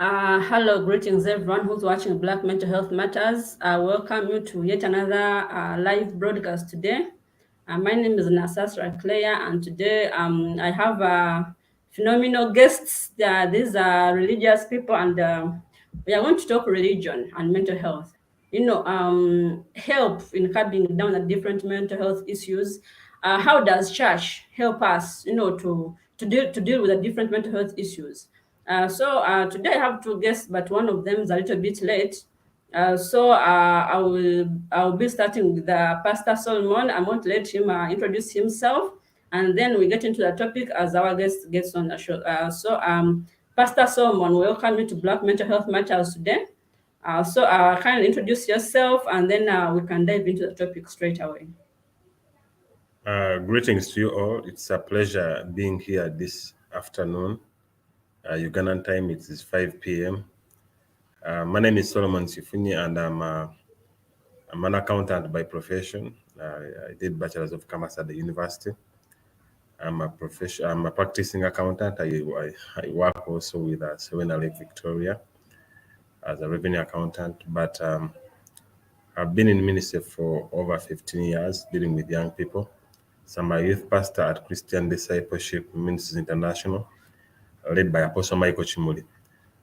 Hello, greetings everyone who's watching Black Mental Health Matters. I welcome you to yet another live broadcast today. My name is Nasasra Cleya, and today I have phenomenal guests. These are religious people, and we are going to talk religion and mental health. Help in curbing down the different mental health issues. How does church help us, to deal with the different mental health issues? Today I have two guests, but one of them is a little bit late. I will be starting with Pastor Solomon. I'm going to let him introduce himself, and then we get into the topic as our guest gets on the show. Pastor Solomon, welcome you to Black Mental Health Matters today. Kindly introduce yourself, and then we can dive into the topic straight away. Greetings to you all. It's a pleasure being here this afternoon. Ugandan time, it is 5 p.m. My name is Solomon Sifuni, and I'm an accountant by profession. I did Bachelor's of Commerce at the university. I'm a practicing accountant. I work also with Serena Lake Victoria as a revenue accountant, but I've been in ministry for over 15 years dealing with young people. So I'm a youth pastor at Christian Discipleship Ministries International, led by Apostle Michael Chimuli.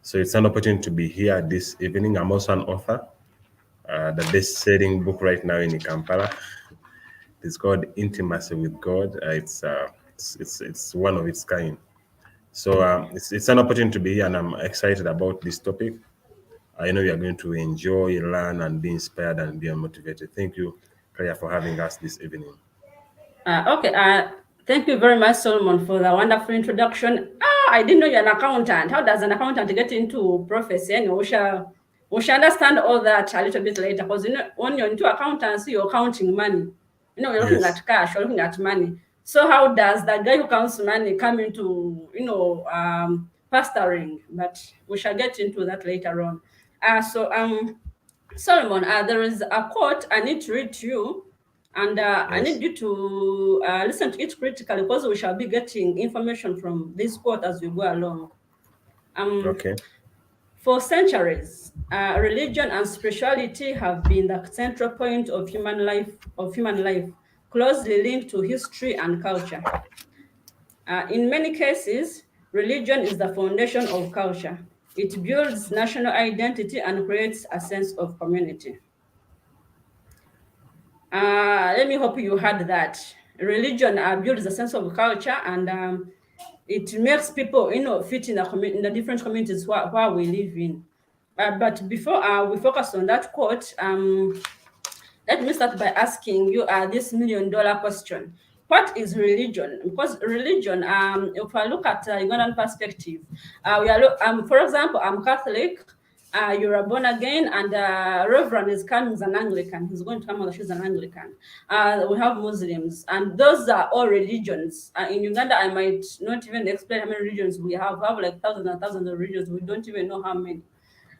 So it's an opportunity to be here this evening. I'm also an author. The best-selling book right now in Kampala. It's called Intimacy with God. It's one of its kind. So it's an opportunity to be here, and I'm excited about this topic. I know you are going to enjoy, learn, and be inspired and be motivated. Thank you, Kaya, for having us this evening. Okay. Thank you very much, Solomon, for the wonderful introduction. I didn't know you're an accountant. How does an accountant get into prophecy? And we shall understand all that a little bit later. Because when you're into accountancy, you're counting money. You're looking Yes. at cash, you're looking at money. So how does the guy who counts money come into pastoring? But we shall get into that later on. Solomon, there is a quote I need to read to you, and I Yes. need you to listen to it critically, because we shall be getting information from this quote as we go along. Um, Okay. for centuries, religion and spirituality have been the central point of human life, closely linked to history and culture. In many cases, religion is the foundation of culture. It builds national identity and creates a sense of community. Let me hope you heard that. Religion builds a sense of culture, and it makes people, fit in in the different communities where we live in. But before we focus on that quote, let me start by asking you this $1 million question. What is religion? Because religion, if I look at Ugandan perspective, for example, I'm Catholic, you're a born again, and Reverend is coming as an Anglican. He's going to come as she's an Anglican. We have Muslims, and those are all religions. In Uganda, I might not even explain how many religions we have. We have like thousands and thousands of religions. We don't even know how many.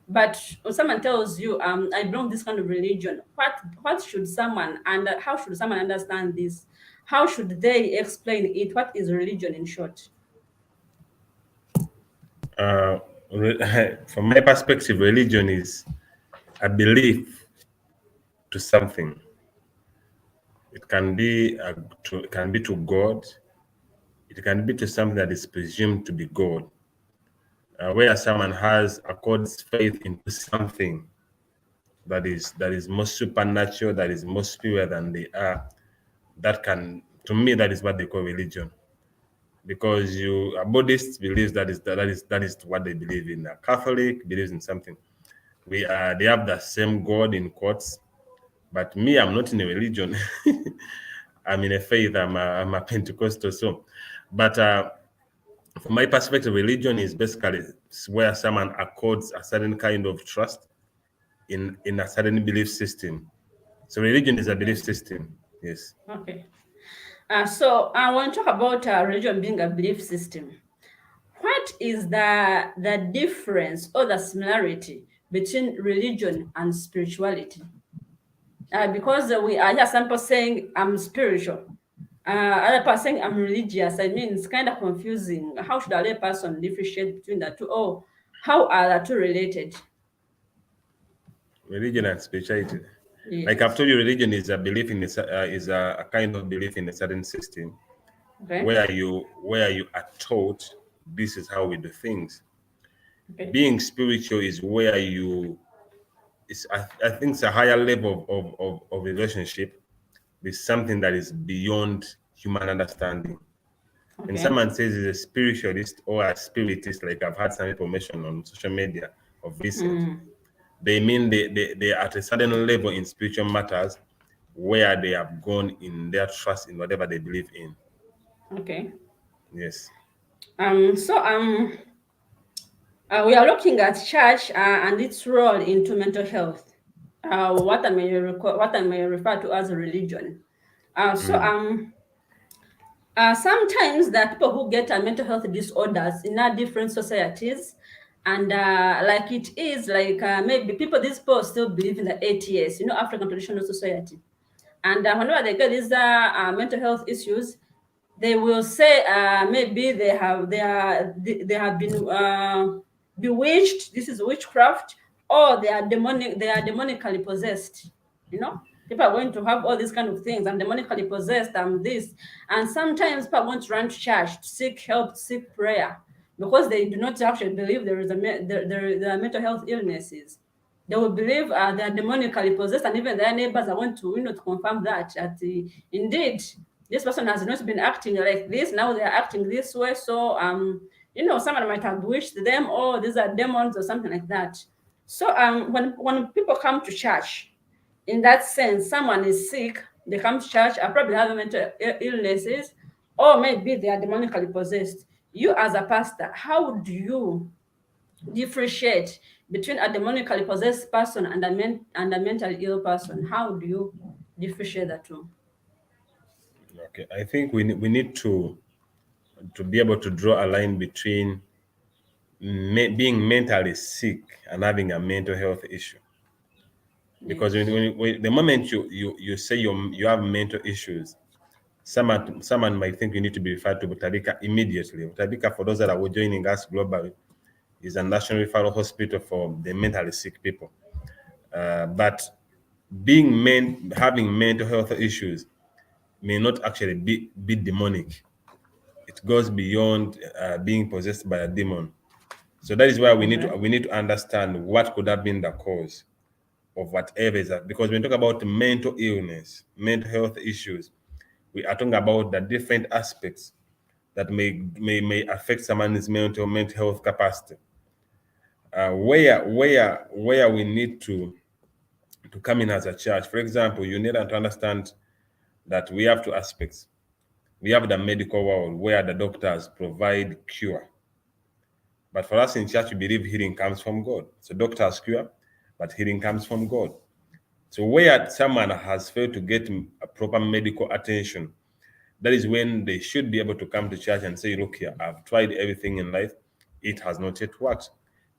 But when someone tells you, I belong to this kind of religion, what should someone, and how should someone understand this? How should they explain it? What is religion in short? Uh, from my perspective, religion is a belief to something. It can be it can be to God. It can be to something that is presumed to be God. Where someone has accords faith into something that is more supernatural, that is more superior than they are. That can, to me, that is what they call religion. Because a Buddhist believes that is what they believe in. A Catholic believes in something. They have the same God in quotes, but me, I'm not in a religion. I'm in a faith. I'm a Pentecostal. So, but from my perspective, religion is basically where someone accords a certain kind of trust in a certain belief system. So religion is a belief system. Yes. Okay. So I want to talk about religion being a belief system. What is the difference or the similarity between religion and spirituality? Because we I hear some people saying I'm spiritual, other person saying I'm religious. I mean, it's kind of confusing. How should a lay person differentiate between the two? Oh, How are the two related? Religion and spirituality. Like I've Yes. told you, religion is a belief in is a kind of belief in a certain system Okay. where you are taught this is how we do things. Okay. Being spiritual is where you it's I think it's a higher level of relationship with something that is beyond human understanding. When Okay. someone says he's a spiritualist or a spiritist, like I've had some information on social media of recent, Mm. they mean they are at a certain level in spiritual matters where they have gone in their trust in whatever they believe in. Okay. Yes. So we are looking at church and its role into mental health. What I may refer to as religion. Uh, so Mm. um, Sometimes there are people who get mental health disorders in our different societies, and like it is like maybe people these people still believe in the ATS, African Traditional Society, and whenever they get these mental health issues, they will say maybe they have been bewitched. This is witchcraft, or they are demonic. They are demonically possessed. You know, people are going to have all these kind of things. I'm demonically possessed. I'm this, and sometimes people want to run to church to seek help, to seek prayer, because they do not actually believe there is there are mental health illnesses. They will believe they are demonically possessed, and even their neighbors are want to to confirm that indeed this person has not been acting like this. Now they are acting this way. So someone might have wished them, oh, these are demons or something like that. So when people come to church, in that sense, someone is sick, they come to church, are probably having mental illnesses, or maybe they are demonically possessed. You as a pastor, how do you differentiate between a demonically possessed person and a mentally ill person? How do you differentiate the two? Okay. I think we need to be able to draw a line between being mentally sick and having a mental health issue. Because Yes. the moment you say you have mental issues, someone might think you need to be referred to Butabika immediately. Butabika, for those that are joining us globally, is a national referral hospital for the mentally sick people. But having mental health issues may not actually be demonic. It goes beyond being possessed by a demon. So that is why we need to Okay. we need to understand what could have been the cause of whatever is that. Because when we talk about mental illness, mental health issues, we are talking about the different aspects that may affect someone's mental health capacity. Where we need to come in as a church. For example, you need to understand that we have two aspects. We have the medical world where the doctors provide cure. But for us in church, we believe healing comes from God. So doctors cure, but healing comes from God. So where someone has failed to get a proper medical attention, that is when they should be able to come to church and say, look here, I've tried everything in life. It has not yet worked.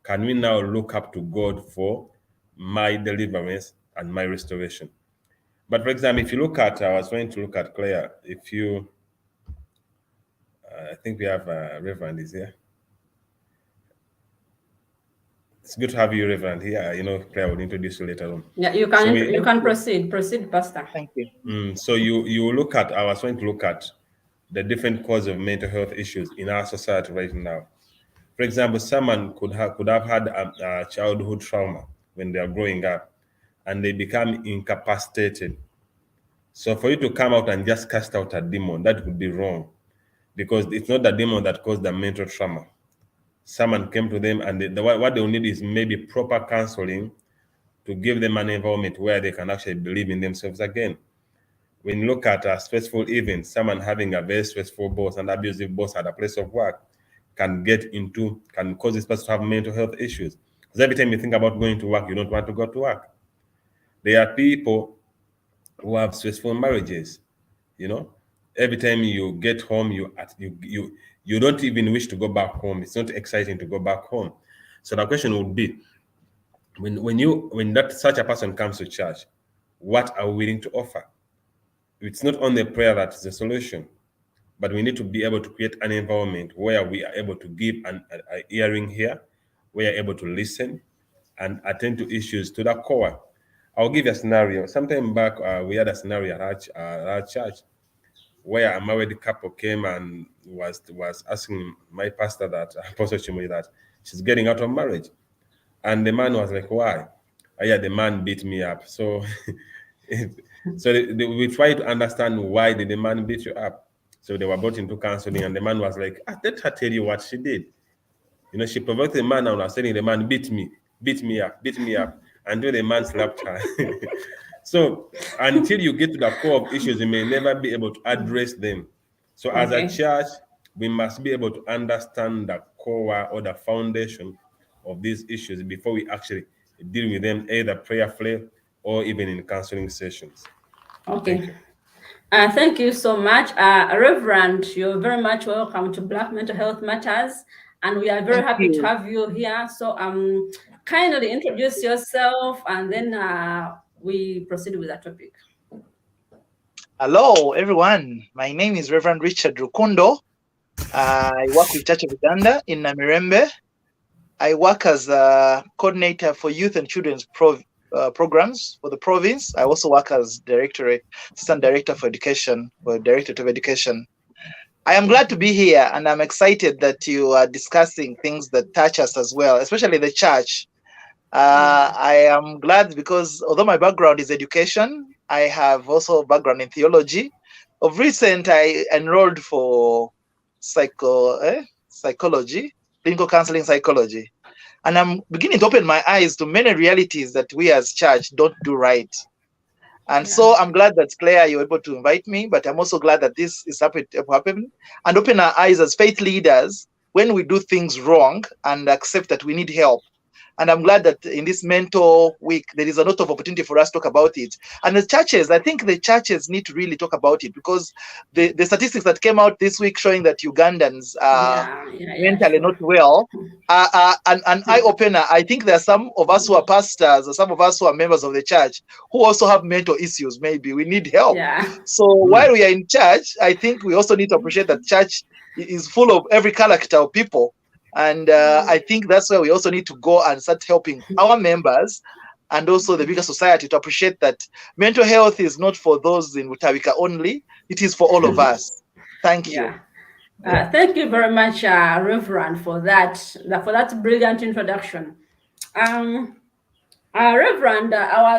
Can we now look up to God for my deliverance and my restoration? But for example, if you look at, I was trying to look at Claire. If you, I think we have Reverend is here. It's good to have you, Reverend, here. Claire will introduce you later on. Yeah, So we, you Thank can you. proceed, Pastor. Thank you. so you look at. I was trying to look at the different causes of mental health issues in our society right now. For example, someone could have had a childhood trauma when they are growing up, and they become incapacitated. So for you to come out and just cast out a demon, that would be wrong, because it's not the demon that caused the mental trauma. Someone came to them, and what they will need is maybe proper counseling to give them an environment where they can actually believe in themselves again. When you look at a stressful event, someone having a very stressful boss and abusive boss at a place of work can cause this person to have mental health issues. Because every time you think about going to work, you don't want to go to work. There are people who have stressful marriages. You know, every time you get home, you don't even wish to go back home. It's not exciting to go back home. So the question would be, when that such a person comes to church, what are we willing to offer? It's not only prayer that is the solution, but we need to be able to create an environment where we are able to give a hearing here, we are able to listen and attend to issues to the core. I'll give you a scenario. Sometime back, we had a scenario at our church where a married couple came and was asking my pastor, that Apostle Chimoy, that she's getting out of marriage. And the man was like, why? Yeah, the man beat me up. So we try to understand, why did the man beat you up? So they were brought into counseling, and the man was like, let her tell you what she did. She provoked the man and was telling the man, beat me up, until the man slapped her. So until you get to the core of issues, you may never be able to address them. So as a church, we must be able to understand the core or the foundation of these issues before we actually deal with them, either prayerfully or even in counseling sessions. Okay. Thank you so much. Reverend, you're very much welcome to Black Mental Health Matters, and we are very happy to have you here. So kindly introduce yourself, and then we proceed with the topic. Hello, everyone. My name is Reverend Richard Rukundo. I work with Church of Uganda in Namirembe. I work as a coordinator for youth and children's programs for the province. I also work as assistant director for education, or directorate of education. I am glad to be here, and I'm excited that you are discussing things that touch us as well, especially the church. I am glad because although my background is education, I have also a background in theology. Of recent, I enrolled for psychology, clinical counseling psychology. And I'm beginning to open my eyes to many realities that we as church don't do right. And so I'm glad that, Claire, you're able to invite me, but I'm also glad that this is happening, and open our eyes as faith leaders when we do things wrong and accept that we need help. And I'm glad that in this mental week, there is a lot of opportunity for us to talk about it. And the churches, I think the churches need to really talk about it, because the statistics that came out this week showing that Ugandans are mentally not well are an eye-opener. I think there are some of us who are pastors, or some of us who are members of the church, who also have mental issues. Maybe we need help. So while we are in church, I think we also need to appreciate that church is full of every character of people. And I think that's where we also need to go and start helping our members and also the bigger society to appreciate that mental health is not for those in Mutawika only. It is for all of us. Thank you. Thank you very much, Reverend, for that brilliant introduction. Reverend,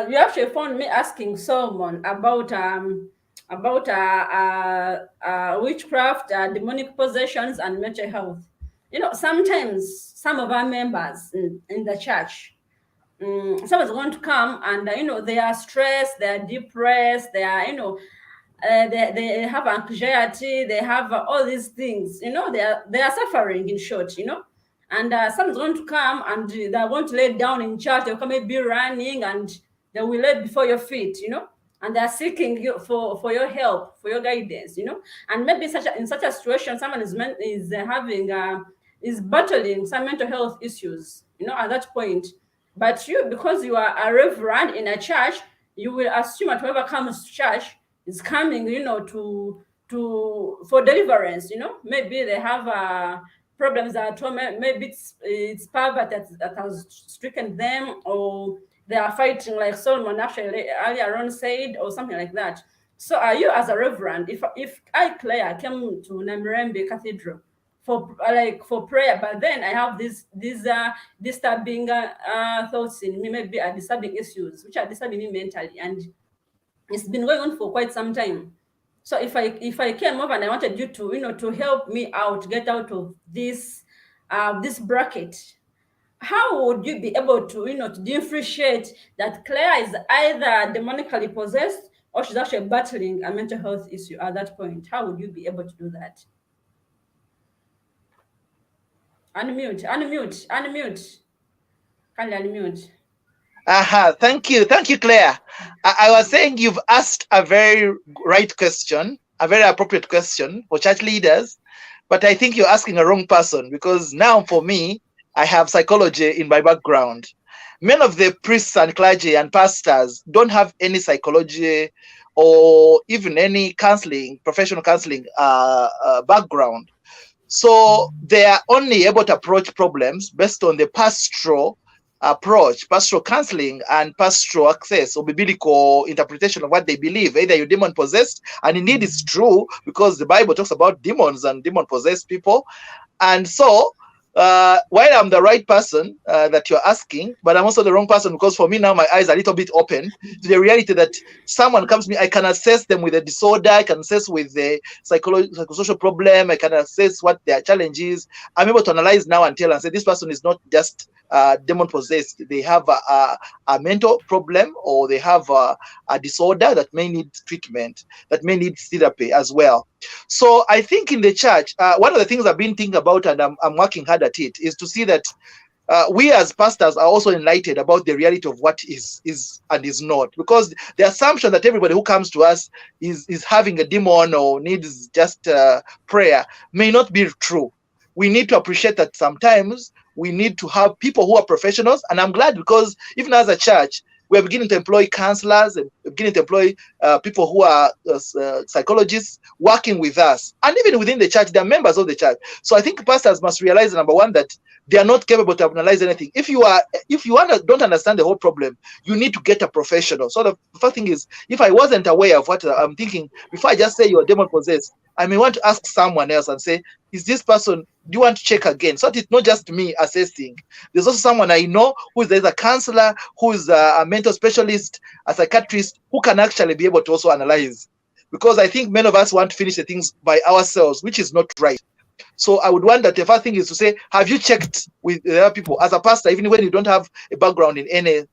you actually found me asking Solomon about witchcraft, demonic possessions, and mental health. Sometimes some of our members in the church, someone's going to come and they are stressed, they are depressed, they are they have anxiety, they have all these things. They are suffering, in short. And someone's going to come and they're going to lay down in church. They'll come, be running, and they will lay before your feet. And they're seeking you for your help, for your guidance. And maybe in such a situation, someone is battling some mental health issues, at that point. But you, because you are a reverend in a church, you will assume that whoever comes to church is coming, for deliverance. Maybe they have problems at home. Maybe it's poverty that has stricken them, or they are fighting, like Solomon actually earlier on said, or something like that. So you as a reverend, if I, Claire, came to Namirembe Cathedral for prayer, but then I have these disturbing thoughts in me, maybe are disturbing issues which are disturbing me mentally, and it's been going on for quite some time. So if I came over and I wanted you to to help me out, get out of this bracket, how would you be able to to differentiate that Claire is either demonically possessed or she's actually battling a mental health issue at that point? How would you be able to do that? Unmute. Can you unmute? Thank you, Claire. I was saying you've asked a very right question, a very appropriate question for church leaders, but I think you're asking a wrong person, because now for me, I have psychology in my background. Many of the priests and clergy and pastors don't have any psychology or even any counseling, professional counseling background. So they are only able to approach problems based on the pastoral approach, pastoral counseling, and pastoral access or biblical interpretation of what they believe. Either you're demon possessed, and indeed it's true because the Bible talks about demons and demon possessed people. And so, while I'm the right person that you're asking, but I'm also the wrong person, because for me now my eyes are a little bit open to the reality that someone comes to me, I can assess them with a disorder, I can assess with the psychosocial problem, I can assess what their challenge is. I'm able to analyze now and tell and say this person is not just demon possessed. They have a mental problem, or they have a disorder that may need treatment, that may need therapy as well. So I think in the church, one of the things I've been thinking about, and I'm working hard at it, is to see that we as pastors are also enlightened about the reality of what is and is not. Because the assumption that everybody who comes to us is having a demon or needs just prayer may not be true. We need to appreciate that sometimes we need to have people who are professionals. And I'm glad, because even as a church, we're beginning to employ counselors and beginning to employ people who are psychologists working with us. And even within the church, they're members of the church. So I think pastors must realize, number one, that they are not capable to analyze anything. If you don't understand the whole problem, you need to get a professional. So the first thing is, if I wasn't aware of what I'm thinking, before I just say you're demon possessed, I may want to ask someone else and say, is this person, do you want to check again? So that it's not just me assessing. There's also someone I know who is a counselor, who is a mental specialist, a psychiatrist, who can actually be able to also analyze. Because I think many of us want to finish the things by ourselves, which is not right. So I would want that the first thing is to say, have you checked with the other people as a pastor, even when you don't have a background in any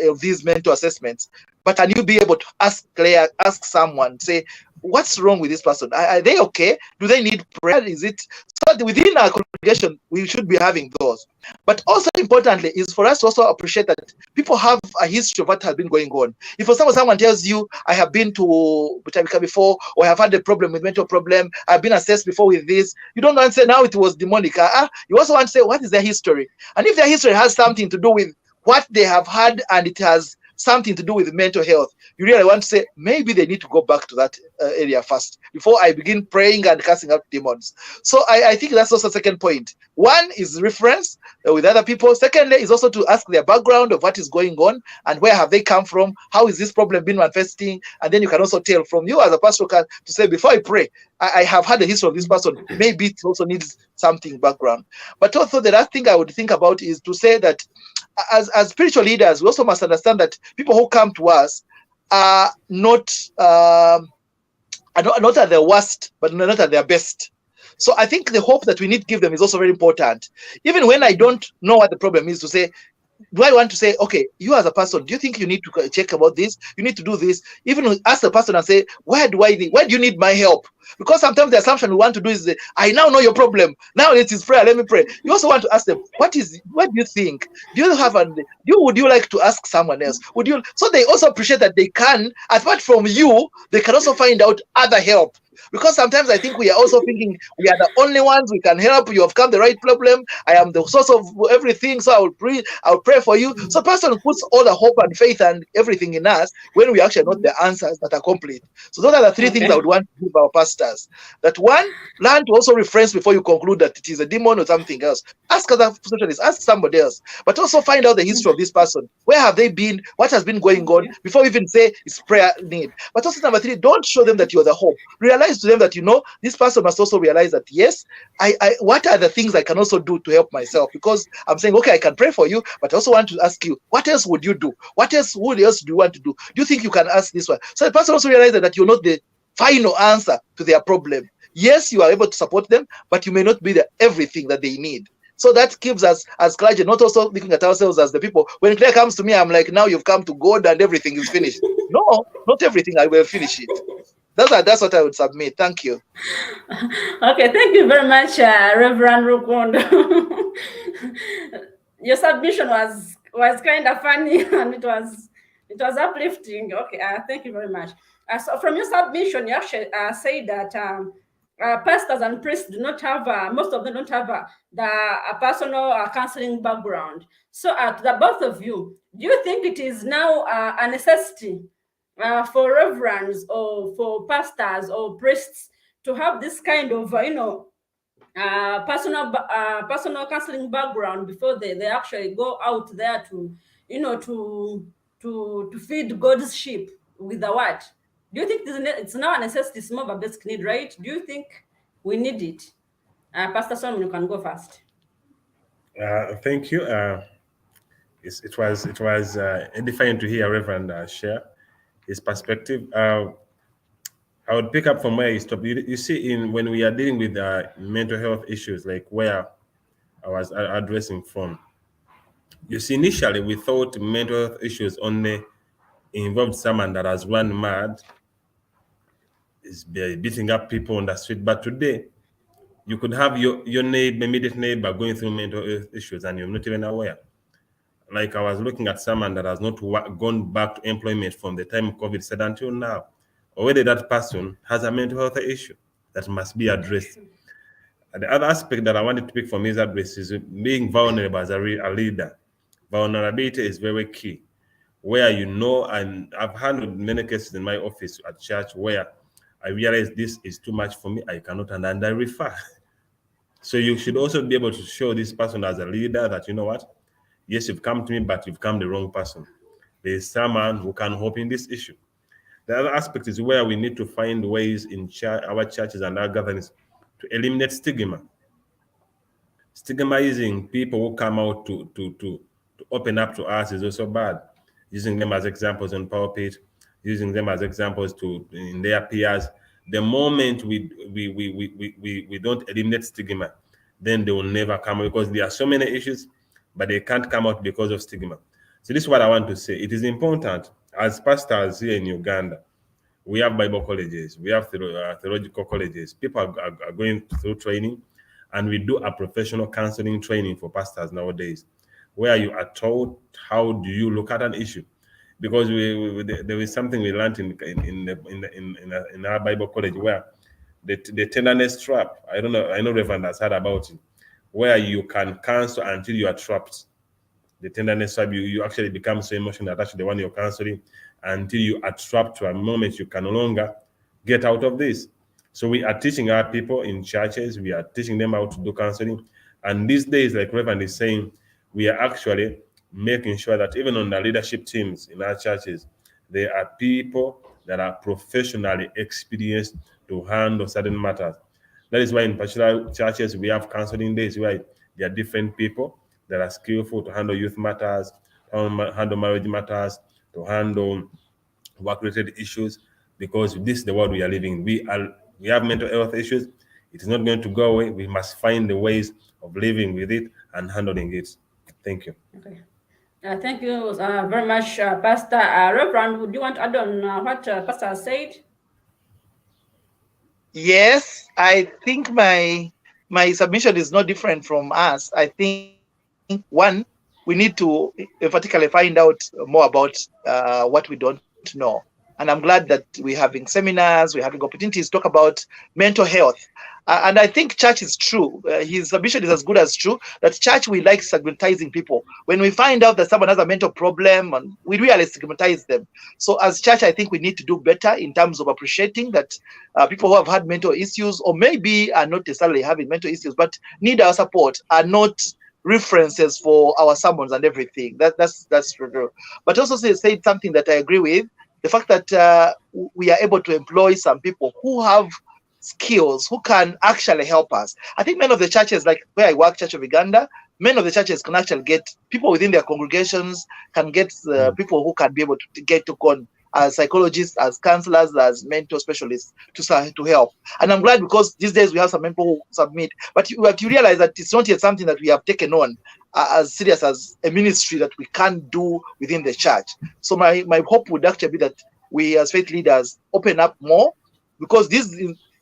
of these mental assessments? But can you be able to ask someone, say, what's wrong with this person? Are they okay? Do they need prayer? Is it so that within our congregation we should be having those? But also importantly is for us to also appreciate that people have a history of what has been going on. If for example someone tells you, I have been to Butavika before, or I have had a problem with mental problem, I've been assessed before with this, you don't want to say now it was demonic. You also want to say what is their history, and if their history has something to do with what they have had and it has something to do with mental health, you really want to say maybe they need to go back to that area first before I begin praying and casting out demons. So I think that's also the second point. One is reference with other people. Secondly is also to ask their background of what is going on and where have they come from, how is this problem been manifesting, and then you can also tell from you as a pastor to say, before I pray, I have had a history of this person, maybe it also needs something background. But also the last thing I would think about is to say that as spiritual leaders, we also must understand that people who come to us are not at their worst, but not at their best. So I think the hope that we need to give them is also very important. Even when I don't know what the problem is, to say, do I want to say, okay, you as a person, do you think you need to check about this? You need to do this. Even ask the person and say, where do you need my help? Because sometimes the assumption we want to do is, I now know your problem. Now it is prayer. Let me pray. You also want to ask them, what do you think? Would you like to ask someone else? So they also appreciate that they can, apart from you, they can also find out other help. Because sometimes I think we are also thinking we are the only ones we can help. You have come the right problem. I am the source of everything, so I'll pray for you. So person puts all the hope and faith and everything in us when we actually not the answers that are complete. So those are the three things I would want to give our pastors. That one, learn to also reference before you conclude that it is a demon or something else. Ask other specialists, ask somebody else, but also find out the history of this person. Where have they been? What has been going on before we even say it's prayer need. But also number three, don't show them that you're the hope. Realize to them that this person must also realize that yes, I what are the things I can also do to help myself? Because I'm saying, okay, I can pray for you, but I also want to ask you, what else would you do? What else do you want to do? Do you think you can ask this one? So the person also realizes that you're not the final answer to their problem. Yes, you are able to support them, but you may not be the everything that they need. So that keeps us as clergy not also looking at ourselves as the people. When Claire comes to me, I'm like, now you've come to God and everything is finished. No, not everything. I will finish it. That's what I would submit. Thank you. Okay, thank you very much, Reverend Rukondo. Your submission was kind of funny and it was uplifting. Okay, thank you very much. So from your submission, you actually say that pastors and priests do not have, most of them don't have a personal counseling background. So to the both of you, do you think it is now a necessity for reverends or for pastors or priests to have this kind of, personal counseling background before they actually go out there to, you know, to feed God's sheep with the word. Do you think it's now a necessity, it's more of a basic need, right? Do you think we need it? Pastor Solomon, you can go first. Thank you. It was edifying to hear Reverend share his perspective. I would pick up from where he stopped. You see, in when we are dealing with mental health issues, like where I was addressing from, you see, initially we thought mental health issues only involved someone that has run mad, is beating up people on the street. But today, you could have your neighbor, immediate neighbor, going through mental health issues, and you're not even aware. Like I was looking at someone that has not gone back to employment from the time COVID said until now. Already that person has a mental health issue that must be addressed. And the other aspect that I wanted to pick from his address is being vulnerable as a leader. Vulnerability is very key. Where and I've handled many cases in my office at church where I realize this is too much for me, I cannot, and I refer. So you should also be able to show this person as a leader that, you know what, yes, you've come to me, but you've come the wrong person. There is someone who can help in this issue. The other aspect is where we need to find ways in our churches and our gatherings to eliminate stigma. Stigmatizing people who come out to open up to us is also bad. Using them as examples on pulpit, using them as examples in their peers. The moment we don't eliminate stigma, then they will never come out, because there are so many issues, but they can't come out because of stigma. So this is what I want to say. It is important as pastors here in Uganda. We have Bible colleges, we have theological colleges. People are going through training, and we do a professional counseling training for pastors nowadays, where you are taught how do you look at an issue. Because there is something we learned in our Bible college where the tenderness trap. I don't know. I know Reverend has heard about it, where you can counsel until you are trapped. The tenderness trap, you actually become so emotionally attached to the one you're counseling until you are trapped to a moment you can no longer get out of this. So we are teaching our people in churches, we are teaching them how to do counseling. And these days, like Reverend is saying, we are actually making sure that even on the leadership teams in our churches, there are people that are professionally experienced to handle certain matters. That is why in particular churches, we have counseling days where there are different people that are skillful to handle youth matters, to handle marriage matters, to handle work-related issues, because this is the world we are living in. We have mental health issues. It is not going to go away. We must find the ways of living with it and handling it. Thank you. Okay. Thank you very much, Pastor. Reverend, would you want to add on what Pastor said? Yes, I think my submission is not different from us. I think one, we need to particularly find out more about what we don't know. And I'm glad that we're having seminars, we're having opportunities to talk about mental health. And I think church is true. His submission is as good as true, that church, we like stigmatizing people. When we find out that someone has a mental problem, and we really stigmatize them. So as church, I think we need to do better in terms of appreciating that people who have had mental issues, or maybe are not necessarily having mental issues, but need our support, are not references for our sermons and everything. That's true. But also said something that I agree with, the fact that we are able to employ some people who have skills, who can actually help us. I think many of the churches, like where I work, Church of Uganda, many of the churches can actually get people within their congregations, can get people who can be able to get to go as psychologists, as counselors, as mental specialists to help. And I'm glad, because these days we have some people who submit, but you have to realize that it's not yet something that we have taken on as serious as a ministry that we can do within the church. So my hope would actually be that we as faith leaders open up more, because these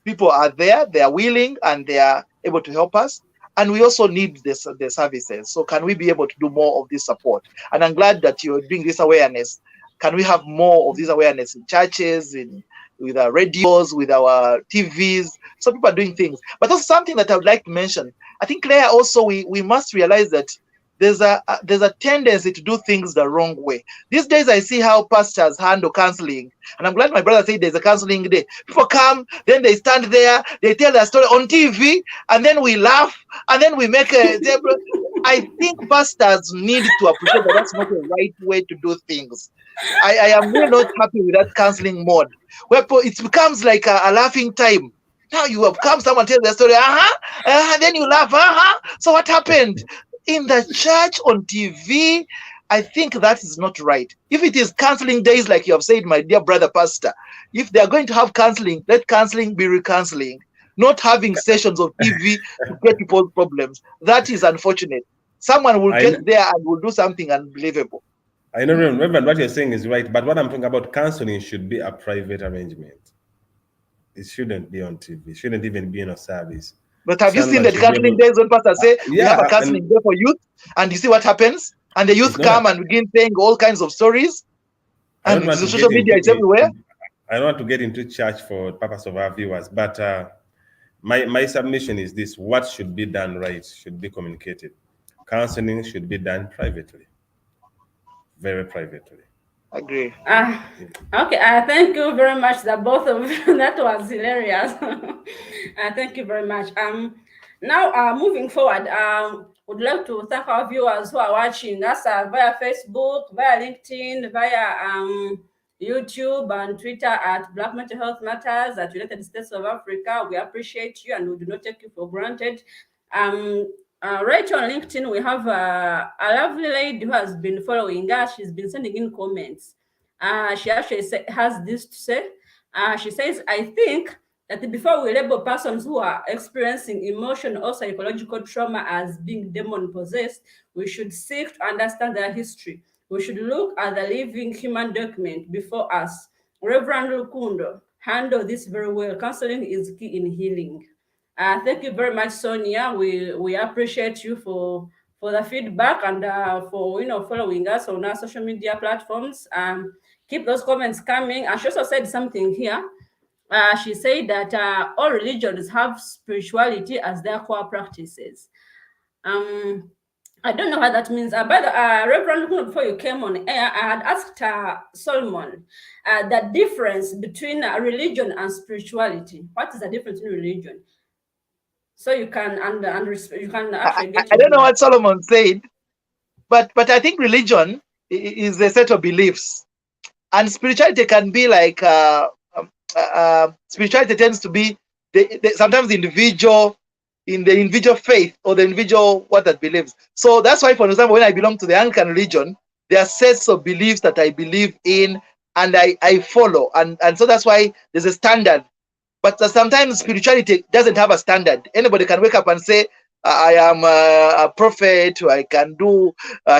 people are there, they are willing, and they are able to help us. And we also need the services. So can we be able to do more of this support? And I'm glad that you're doing this awareness. Can we have more of this awareness in churches, with our radios, with our TVs? So people are doing things. But also something that I would like to mention, I think, Claire, also we must realize that there's a tendency to do things the wrong way. These days, I see how pastors handle counseling, and I'm glad my brother said there's a counseling day. People come, then they stand there, they tell their story on TV, and then we laugh, and then we make a. I think pastors need to appreciate that that's not the right way to do things. I am really not happy with that counseling mode, where it becomes like a laughing time. Now you have come, someone tells their story, then you laugh, So what happened? In the church, on TV, I think that is not right. If it is counseling days, like you have said, my dear brother pastor, if they are going to have counseling, let counseling be recounseling, not having sessions of TV to get people's problems. That is unfortunate. Someone will get there and will do something unbelievable. I know, Reverend, what you're saying is right, but what I'm talking about, counseling should be a private arrangement. It shouldn't be on TV. It shouldn't even be in a service. But have you seen that counseling days when pastors say, we have a counseling day for youth, and you see what happens? And the youth come and begin saying all kinds of stories. And the social media is everywhere. I don't want to get into church for the purpose of our viewers, but my submission is this: what should be done right should be communicated. Counseling should be done privately, very privately. Agree. Okay, thank you very much. That both of you, that was hilarious. Thank you very much. Now, moving forward, would like to thank our viewers who are watching us via Facebook, via LinkedIn, via YouTube and Twitter at Black Mental Health Matters at United States of Africa. We appreciate you and we do not take you for granted. Right on LinkedIn, we have a lovely lady who has been following us. She's been sending in comments. She actually has this to say. She says, I think that before we label persons who are experiencing emotional or psychological trauma as being demon-possessed, we should seek to understand their history. We should look at the living human document before us. Reverend Lukundo handle this very well. Counseling is key in healing. Thank you very much, Sonia. We appreciate you for the feedback and for following us on our social media platforms. Keep those comments coming. And she also said something here. She said that all religions have spirituality as their core practices. I don't know what that means. By the Reverend, before you came on air, I had asked Solomon the difference between religion and spirituality. What is the difference in religion? So you can you can actually get. I don't know what Solomon said, but I think religion is a set of beliefs, and spirituality can be like spirituality tends to be sometimes the individual faith or the individual what that believes. So that's why, for example, when I belong to the Anglican religion, there are sets of beliefs that I believe in and I follow, and so that's why there's a standard. But sometimes spirituality doesn't have a standard. Anybody can wake up and say, I am a prophet, or I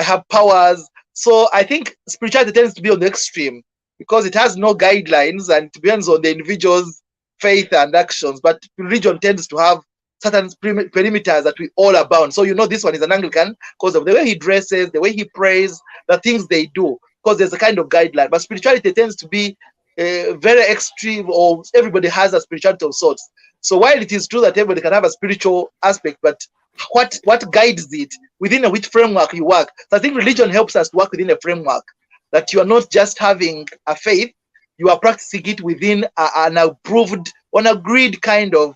have powers. So I think spirituality tends to be on the extreme because it has no guidelines and it depends on the individual's faith and actions. But religion tends to have certain perimeters that we all are bound. So this one is an Anglican because of the way he dresses, the way he prays, the things they do, because there's a kind of guideline. But spirituality tends to be very extreme, or everybody has a spirituality of sorts. So while it is true that everybody can have a spiritual aspect, but what guides it, within which framework you work. So I think religion helps us to work within a framework that you are not just having a faith, you are practicing it within an approved, an agreed kind of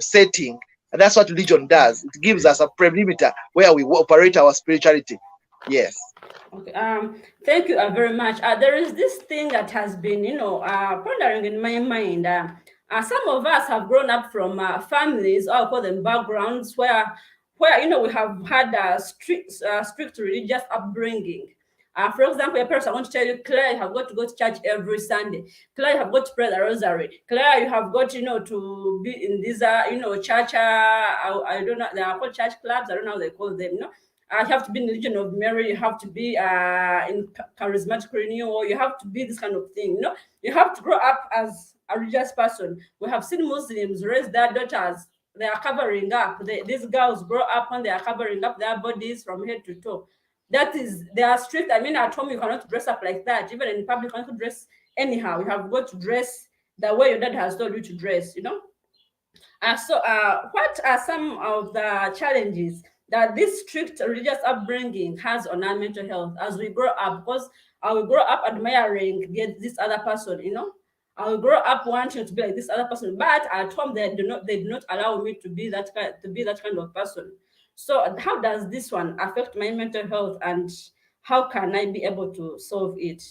setting. And that's what religion does. It gives us a perimeter where we operate our spirituality. Yes. Okay. Thank you very much. There is this thing that has been, pondering in my mind. Some of us have grown up from families, or call them backgrounds, where we have had a strict religious upbringing. For example, your parents are going to tell you, Claire, you have got to go to church every Sunday. Claire, you have got to pray the rosary. Claire, you have got, to be in these, church. I don't know. They are called church clubs. I don't know how they call them. You have to be in the Legion of Mary. You have to be in charismatic renewal. You have to be this kind of thing. You have to grow up as a religious person. We have seen Muslims raise their daughters. They are covering up. These girls grow up and they are covering up their bodies from head to toe. They are strict. I mean, at home, you cannot dress up like that. Even in public, you cannot dress anyhow. You have got to dress the way your dad has told you to dress, So what are some of the challenges that this strict religious upbringing has on our mental health as we grow up, because I will grow up admiring this other person, you know. I will grow up wanting to be like this other person, but at home they do not allow me to be that kind of person. So how does this one affect my mental health, and how can I be able to solve it?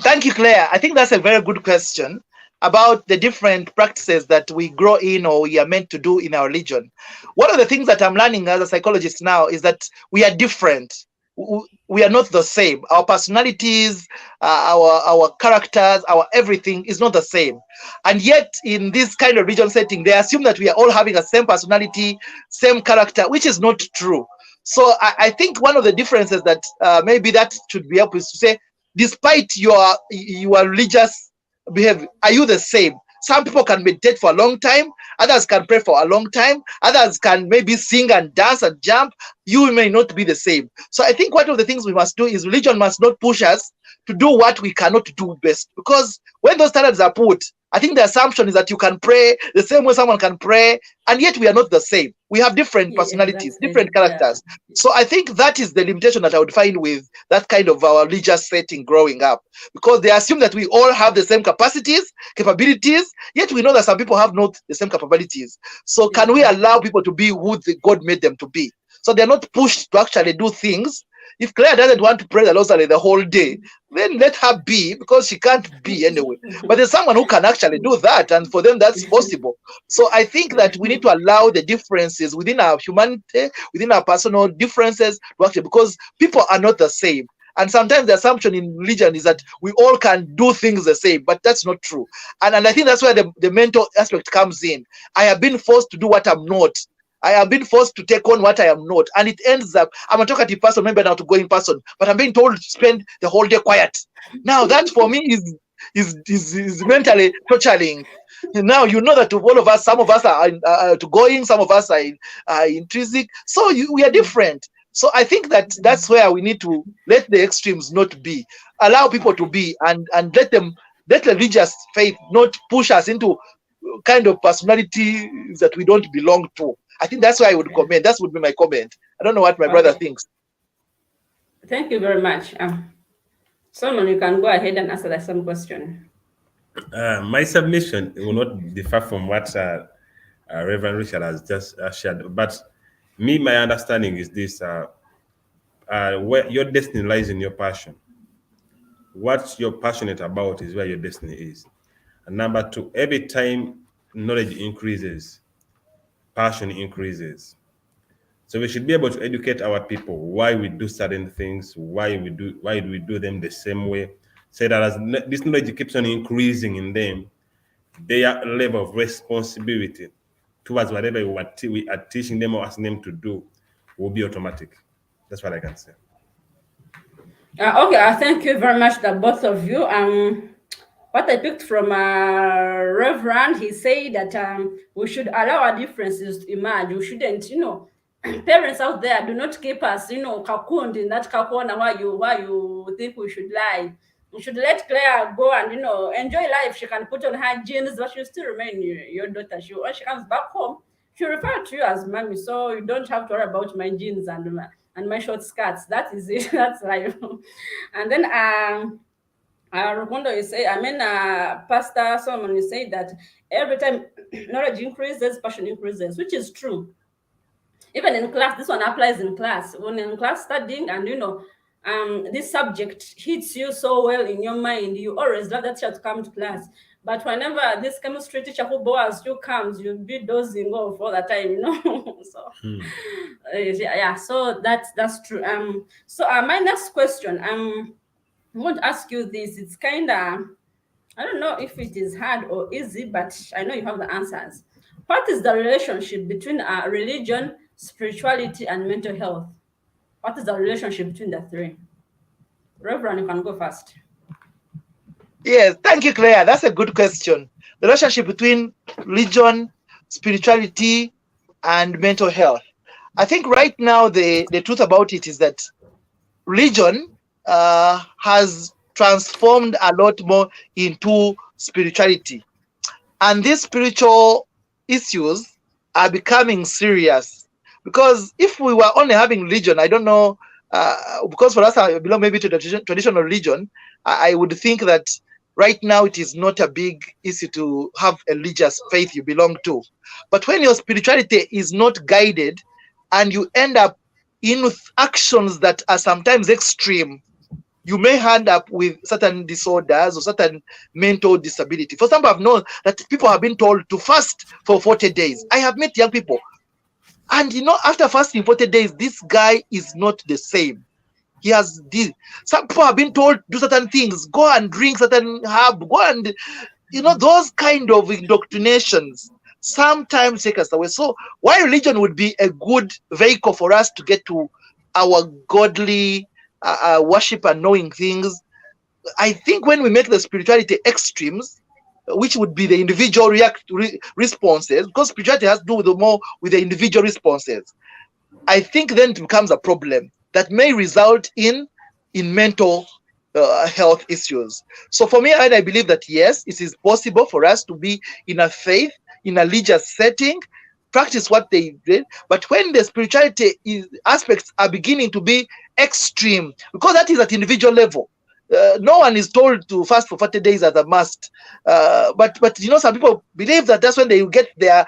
Thank you, Claire. I think that's a very good question about the different practices that we grow in or we are meant to do in our religion. One of the things that I'm learning as a psychologist now is that we are different. We are not the same. Our personalities, our characters, our everything is not the same. And yet, in this kind of religion setting, they assume that we are all having the same personality, same character, which is not true. So I think one of the differences that maybe that should be up is to say, despite your religious behavior, are you the same? Some people can meditate for a long time, others can pray for a long time, others can maybe sing and dance and jump. You may not be the same. So I think one of the things we must do is religion must not push us to do what we cannot do best. Because when those standards are put, I think the assumption is that you can pray the same way someone can pray, and yet we are not the same. We have different personalities, different characters. Yeah. So I think that is the limitation that I would find with that kind of our religious setting growing up, because they assume that we all have the same capacities, capabilities, yet we know that some people have not the same capabilities. So can we allow people to be who God made them to be? So they're not pushed to actually do things. If Claire doesn't want to pray the rosary the whole day, then let her be, because she can't be anyway. But there's someone who can actually do that, and for them that's possible. So I think that we need to allow the differences within our humanity, within our personal differences to actually, because people are not the same. And sometimes the assumption in religion is that we all can do things the same, but that's not true. And I think that's where the mental aspect comes in. I have been forced to do what I'm not. I have been forced to take on what I am not. And it ends up, I'm a talkative person, maybe an outgoing person, but I'm being told to spend the whole day quiet. Now that for me is mentally torturing. Now you know that all of us, some of us are outgoing, some of us are intrinsic. So we are different. So I think that that's where we need to let the extremes not be. Allow people to be, and let the religious faith not push us into kind of personality that we don't belong to. I think that's why I would comment. That would be my comment. I don't know what my brother thinks. Thank you very much. Solomon, you can go ahead and answer that same question. My submission will not differ from what Reverend Richard has just shared. But my understanding is this: where your destiny lies in your passion. What you're passionate about is where your destiny is. And number two, every time knowledge increases, passion increases. So we should be able to educate our people why we do certain things, why do we do them the same way. So that as this knowledge keeps on increasing in them, their level of responsibility towards whatever we are teaching them or asking them to do will be automatic. That's what I can say. Okay, thank you very much, the both of you. What I picked from Reverend, he said that we should allow our differences to emerge. We shouldn't, parents out there, do not keep us, cocooned in that corner why you think we should lie. You should let Claire go and enjoy life. She can put on her jeans, but she'll still remain your daughter. When she comes back home, she'll refer to you as mommy. So you don't have to worry about my jeans and my short skirts. That is it. That's life. And then Rukundo, you say, Pastor Solomon, you say that every time knowledge increases, passion increases, which is true. Even in class, this one applies in class. When in class studying and this subject hits you so well in your mind, you always love that teacher to come to class. But whenever this chemistry teacher who bores you comes, you'll be dozing off all the time, So yeah, so that's true. So my next question, I want to ask you this. It's kind of, I don't know if it is hard or easy, but I know you have the answers. What is the relationship between religion, spirituality, and mental health? What is the relationship between the three? Reverend, you can go first. Yes, thank you, Claire. That's a good question. The relationship between religion, spirituality, and mental health. I think right now the truth about it is that religion has transformed a lot more into spirituality. And these spiritual issues are becoming serious. Because if we were only having religion, I don't know, because for us, I belong maybe to the traditional religion, I would think that right now it is not a big issue to have a religious faith you belong to. But when your spirituality is not guided and you end up in actions that are sometimes extreme, you may end up with certain disorders or certain mental disability. For example, I've known that people have been told to fast for 40 days. I have met young people, and after fasting 40 days, this guy is not the same. He has this. Some people have been told do certain things, go and drink certain herb, go and those kind of indoctrinations sometimes take us away. So why religion would be a good vehicle for us to get to our godly worship and knowing things, I think when we make the spirituality extremes, which would be the individual responses, because spirituality has to do more with the individual responses, I think then it becomes a problem that may result in mental health issues. So for me, I believe that yes, it is possible for us to be in a faith, in a religious setting, practice what they did, but when the spirituality aspects are beginning to be extreme, because that is at individual level. No one is told to fast for 40 days as a must. But some people believe that that's when they will get their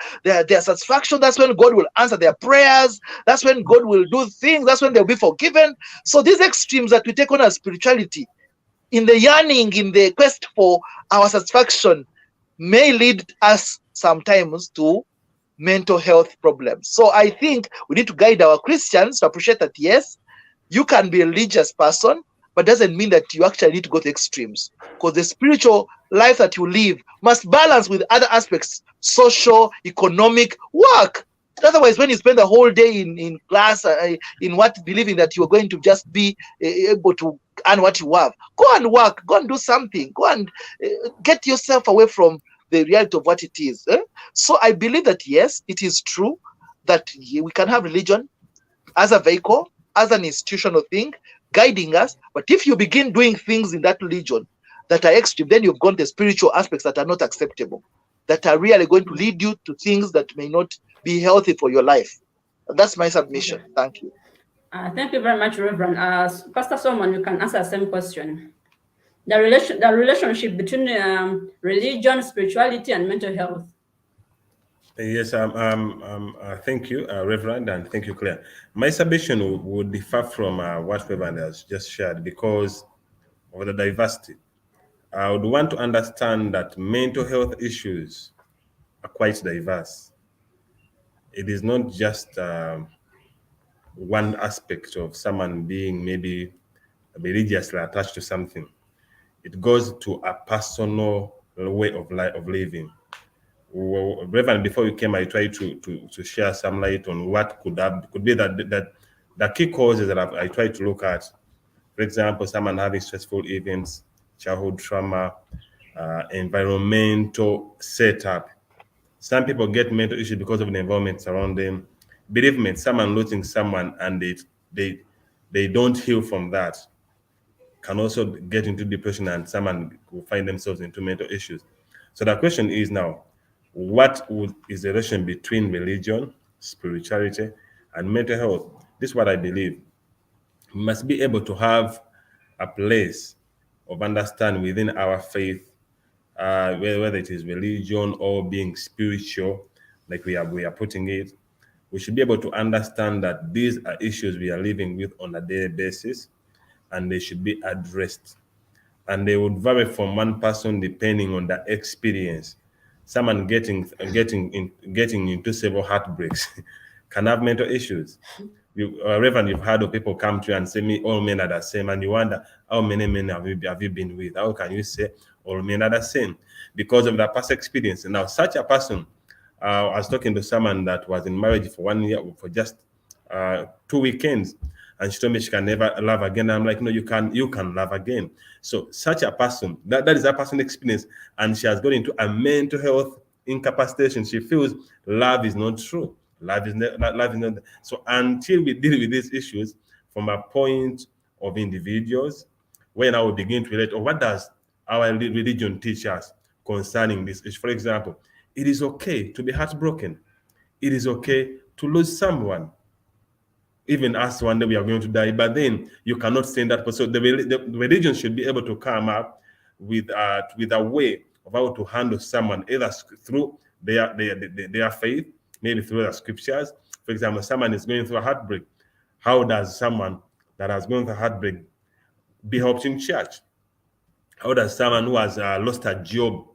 satisfaction. That's when God will answer their prayers. That's when God will do things. That's when they'll be forgiven. So these extremes that we take on as spirituality, in the yearning, in the quest for our satisfaction, may lead us sometimes to mental health problems. So I think we need to guide our Christians to appreciate that, yes, you can be a religious person, but doesn't mean that you actually need to go to extremes, because the spiritual life that you live must balance with other aspects, social, economic, work. Otherwise, when you spend the whole day in class, in what believing that you're going to just be able to earn what you have, go and work, go and do something, go and get yourself away from the reality of what it is. So I believe that yes, it is true that we can have religion as a vehicle, as an institutional thing, guiding us. But if you begin doing things in that religion that are extreme, then you've gone to spiritual aspects that are not acceptable, that are really going to lead you to things that may not be healthy for your life. That's my submission. Okay. Thank you. Thank you very much, Reverend. Pastor Solomon, you can answer the same question. The relationship between religion, spirituality, and mental health. Yes, thank you, Reverend, and thank you, Claire. My submission would differ from what Reverend has just shared because of the diversity. I would want to understand that mental health issues are quite diverse. It is not just one aspect of someone being maybe religiously attached to something. It goes to a personal way of living. Well, Reverend, before you came, I tried to share some light on what could be that the key causes that I tried to look at. For example, someone having stressful events, childhood trauma, environmental setup. Some people get mental issues because of the environment around them. Believe me, someone losing someone and they don't heal from that can also get into depression and someone will find themselves into mental issues. So the question is now, is the relation between religion, spirituality, and mental health? This is what I believe. We must be able to have a place of understanding within our faith, whether it is religion or being spiritual, like we are putting it. We should be able to understand that these are issues we are living with on a daily basis, and they should be addressed. And they would vary from one person depending on the experience. Someone getting into several heartbreaks can have mental issues. Reverend, you've heard of people come to you and say, "Me, all men are the same," and you wonder how many men have you been with? How can you say all men are the same? Because of that past experience. Now, such a person, I was talking to someone that was in marriage for 1 year, for just 2 weekends, and she told me she can never love again. I'm like, no, you can love again. So such a person, that is a person's experience, and she has got into a mental health incapacitation. She feels love is not true. Love is not. So until we deal with these issues from a point of individuals, when I will begin to relate, or what does our religion teach us concerning this issue? For example, it is okay to be heartbroken. It is okay to lose someone. even us one day we are going to die, but then you cannot say that. So the religion should be able to come up with a way of how to handle someone, either through their faith, maybe through the scriptures. For example, someone is going through a heartbreak. How does someone that has gone through heartbreak be helped in church? How does someone who has lost a job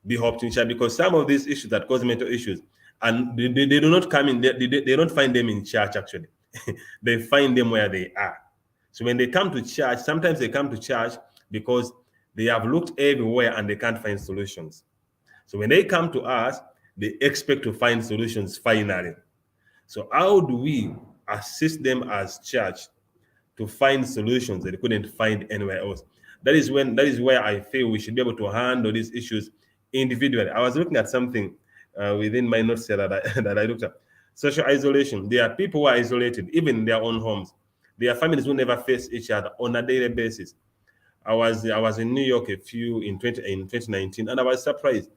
be helped in church? Because some of these issues that cause mental issues, and they do not come in, they don't find them in church actually. They find them where they are. So when they come to church, sometimes they come to church because they have looked everywhere and they can't find solutions. So when they come to us, they expect to find solutions finally. So how do we assist them as church to find solutions that they couldn't find anywhere else? That is where I feel we should be able to handle these issues individually. I was looking at something within my notes here that I looked at. Social isolation. There are people who are isolated, even in their own homes. There are families who never face each other on a daily basis. I was in New York in 2019, and I was surprised.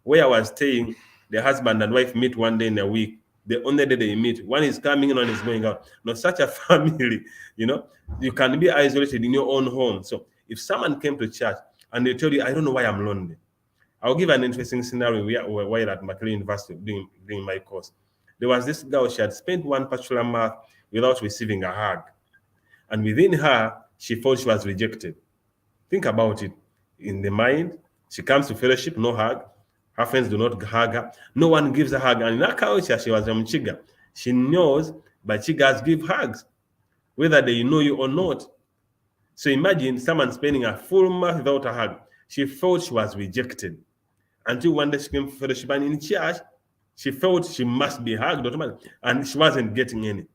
Where I was staying, the husband and wife meet one day in a week. The only day they meet, one is coming in, one is going out. Not such a family, you can be isolated in your own home. So if someone came to church and they tell you, I don't know why I'm lonely. I'll give an interesting scenario while at McLean University doing my course. There was this girl, she had spent one particular month without receiving a hug. And within her, she felt she was rejected. Think about it. In the mind, she comes to fellowship, no hug. Her friends do not hug her. No one gives a hug. And in her culture, she was a Mchiga. She knows, but Chigas give hugs, whether they know you or not. So imagine someone spending a full month without a hug. She felt she was rejected. Until one day she came for fellowship, and in church, she felt she must be hugged automatically, and she wasn't getting any.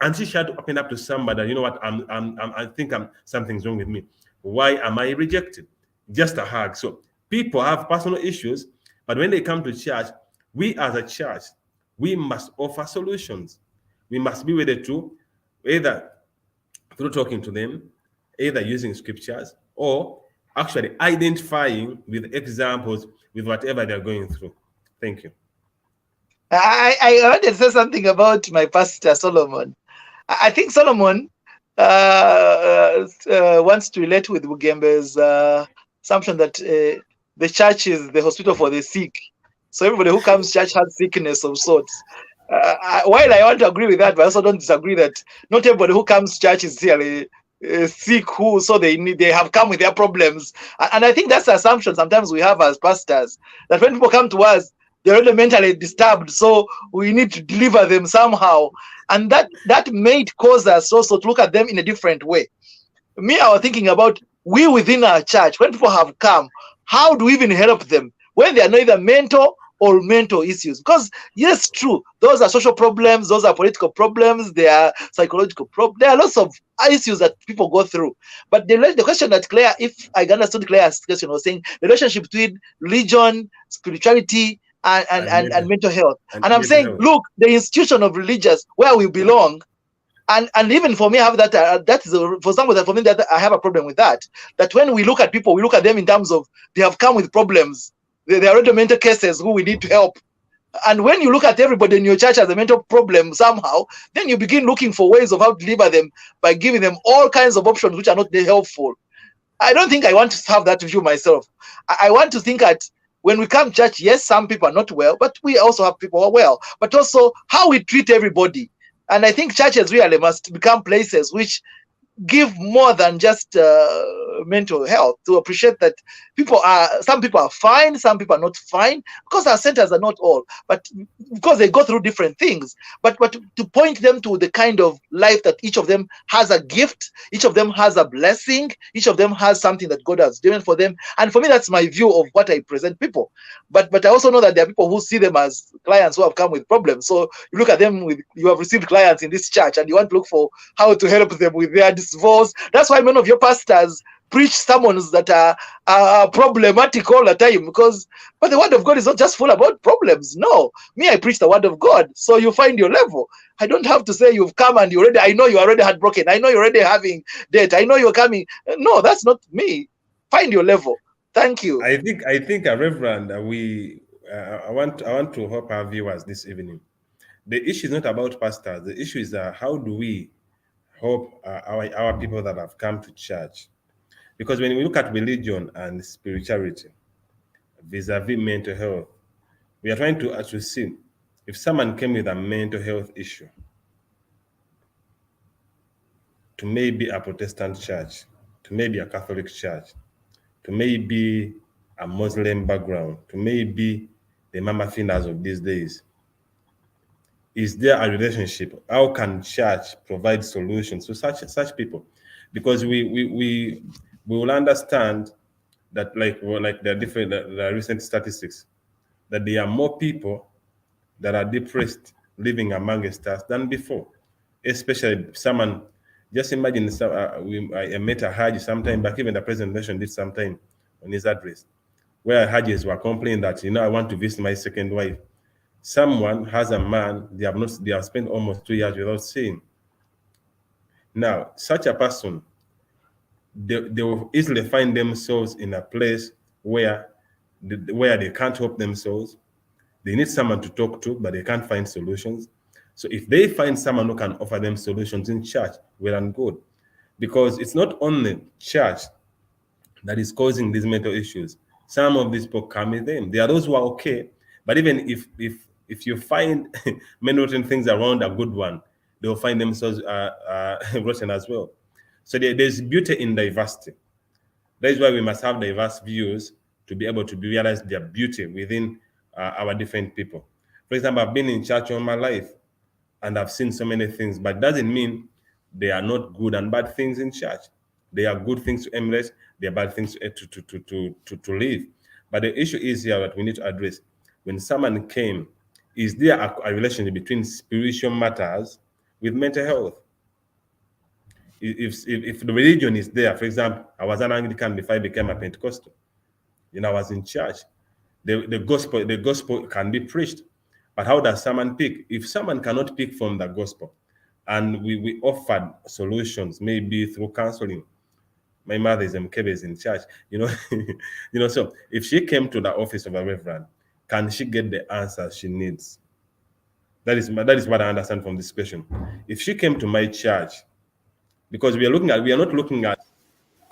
Until she had to open up to somebody, you know what, I think something's wrong with me. Why am I rejected? Just a hug. So people have personal issues, but when they come to church, we as a church, we must offer solutions. We must be ready to, either through talking to them, either using scriptures, or actually identifying with examples with whatever they're going through. Thank you. I wanted to say something about my pastor, Solomon. I think Solomon wants to relate with Bugembe's assumption that the church is the hospital for the sick. So everybody who comes to church has sickness of sorts. While I want to agree with that, but I also don't disagree that not everybody who comes to church is really sick, so they have come with their problems. And I think that's the assumption sometimes we have as pastors, that when people come to us, they're already mentally disturbed, so we need to deliver them somehow. And that may cause us also to look at them in a different way. Me, I was thinking about we within our church, when people have come, how do we even help them when they are neither mental or mental issues? Because yes, true, those are social problems, those are political problems, they are psychological problems, there are lots of issues that people go through. But the question that Claire, if I understood Claire's question, was saying the relationship between religion, spirituality, and mental health. And I'm saying, look, the institution of religious where we belong, and even for me, I have that is for some of that, for me, that I have a problem with that. That when we look at people, we look at them in terms of they have come with problems. They are already mental cases who we need to help. And when you look at everybody in your church as a mental problem somehow, then you begin looking for ways of how to deliver them by giving them all kinds of options which are not helpful. I don't think I want to have that view myself. I want to think that when we come to church, yes, some people are not well, but we also have people who are well. But also how we treat everybody. And I think churches really must become places which give more than just mental health, to appreciate that some people are fine, some people are not fine, because our centers are not all, but because they go through different things, but to point them to the kind of life that each of them has a gift, each of them has a blessing, each of them has something that God has given for them. And for me, that's my view of what I present people. But I also know that there are people who see them as clients who have come with problems. So you look at them you have received clients in this church and you want to look for how to help them with their divorce. That's why many of your pastors preach sermons that are problematic all the time, but the word of God is not just full about problems. No, me, I preach the word of God. So you find your level. I don't have to say you've come and I know you already had broken. I know you're already having debt. I know you're coming. No, that's not me. Find your level. Thank you. I think Reverend, I want to help our viewers this evening. The issue is not about pastors. The issue is how do we help our people that have come to church? Because when we look at religion and spirituality vis-a-vis mental health, we are trying to actually see if someone came with a mental health issue to maybe a Protestant church, to maybe a Catholic church, to maybe a Muslim background, to maybe the Mama Finas of these days. Is there a relationship? How can church provide solutions to such people? Because we will understand that like there are different there are recent statistics that there are more people that are depressed living amongst us than before. Especially someone, just imagine I met a Haji sometime back, even the President Nation did sometime on his address, where Hajis were complaining that, I want to visit my second wife. Someone has a man, they have spent almost 2 years without seeing. Now, such a person, they will easily find themselves in a place where they can't help themselves. They need someone to talk to, but they can't find solutions. So if they find someone who can offer them solutions in church, well and good. Because it's not only church that is causing these mental issues. Some of these people come with them. There are those who are okay, but even if you find many rotten things around a good one, they'll find themselves rotten as well. So there's beauty in diversity. That is why we must have diverse views to be able to realize their beauty within our different people. For example, I've been in church all my life and I've seen so many things, but doesn't mean they are not good and bad things in church. They are good things to embrace, they are bad things to live. But the issue is here that we need to address. When someone came, is there a relationship between spiritual matters with mental health? If the religion is there, for example, I was an Anglican before I became a Pentecostal. I was in church. The gospel can be preached, but how does someone pick? If someone cannot pick from the gospel, and we offered solutions, maybe through counseling. My mother is MKB in church, So if she came to the office of a reverend, can she get the answers she needs? That is what I understand from this question. If she came to my church, because we are not looking at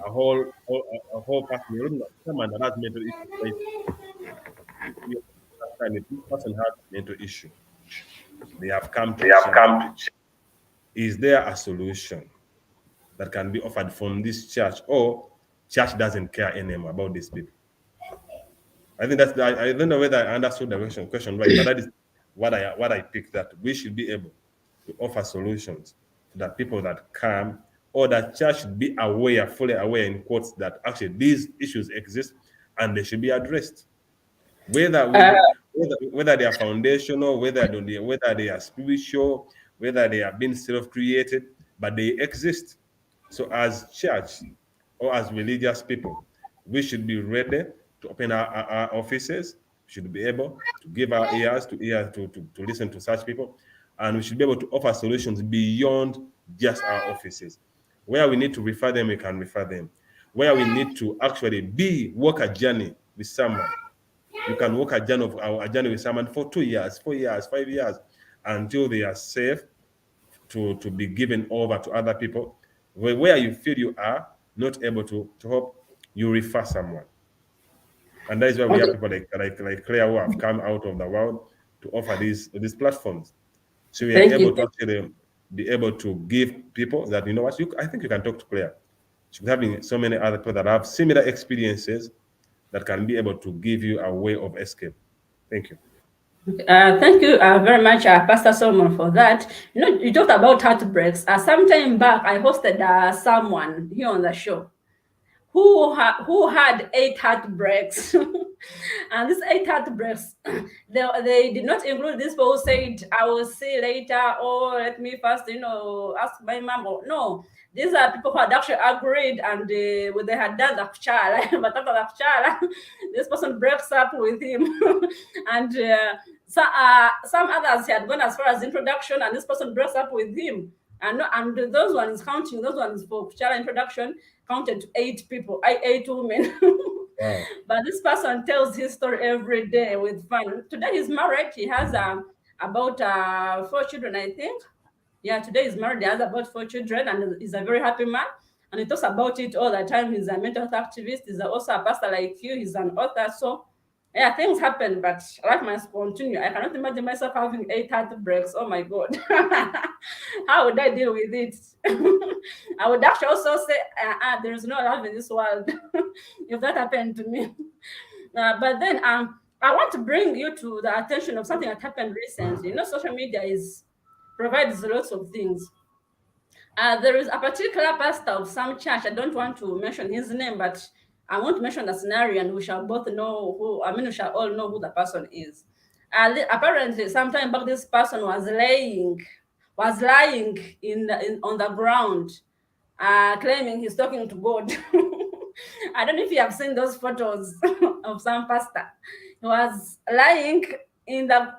a whole person. We're looking at someone that has mental issues. Right? We understand if this person has a mental issue, they have come to church. Is there a solution that can be offered from this church, or church doesn't care anymore about these people? I think I don't know whether I understood the question right, but that is what I picked, that we should be able to offer solutions to the people that come, or that church should be aware, fully aware in quotes, that actually these issues exist and they should be addressed. Whether they are foundational, whether they are spiritual, whether they are being self-created, but they exist. So as church or as religious people, we should be ready to open our offices. We should be able to give our ears to listen to such people, and we should be able to offer solutions beyond just our offices. Where we need to refer them, we can refer them. Where we need to actually walk a journey with someone, you can walk a journey with someone for 2 years, 4 years, 5 years, until they are safe to be given over to other people. Where you feel you are not able to help, you refer someone. And that is why we have people like Claire who have come out of the world to offer these platforms. So we are able to actually be able to give people that, what, I think you can talk to Claire. She's having so many other people that have similar experiences that can be able to give you a way of escape. Thank you. Thank you very much, Pastor Solomon, for that. You talked about heartbreaks. Some time back, I hosted someone here on the show who had 8 heartbreaks. And these 8 heartbreaks, they did not include this people who said, I will see later, or let me first, ask my mom. Or, no, these are people who had actually agreed, and when they had done the kuchala, but after the kuchala, this person breaks up with him. And some others had gone as far as introduction, and this person breaks up with him. And those ones for kuchala introduction counted to 8 people, 8 women. But this person tells his story every day with fun. Today he's married. He has a about 4 children, I think. Yeah, today he's married, he has about 4 children, and he's a very happy man. And he talks about it all the time. He's a mental health activist. He's also a pastor like you. He's an author. So, yeah, things happen, but life must continue. I cannot imagine myself having 8 heartbreaks. Oh my God. How would I deal with it? I would actually also say, there is no love in this world if that happened to me. But then I want to bring you to the attention of something that happened recently. You know, social media provides lots of things. There is a particular pastor of some church. I don't want to mention his name, but I want to mention the scenario, and we shall both know who. I mean, we shall all know who the person is. Apparently, sometime back, this person was lying on the ground, claiming he's talking to God. I don't know if you have seen those photos of some pastor. He was lying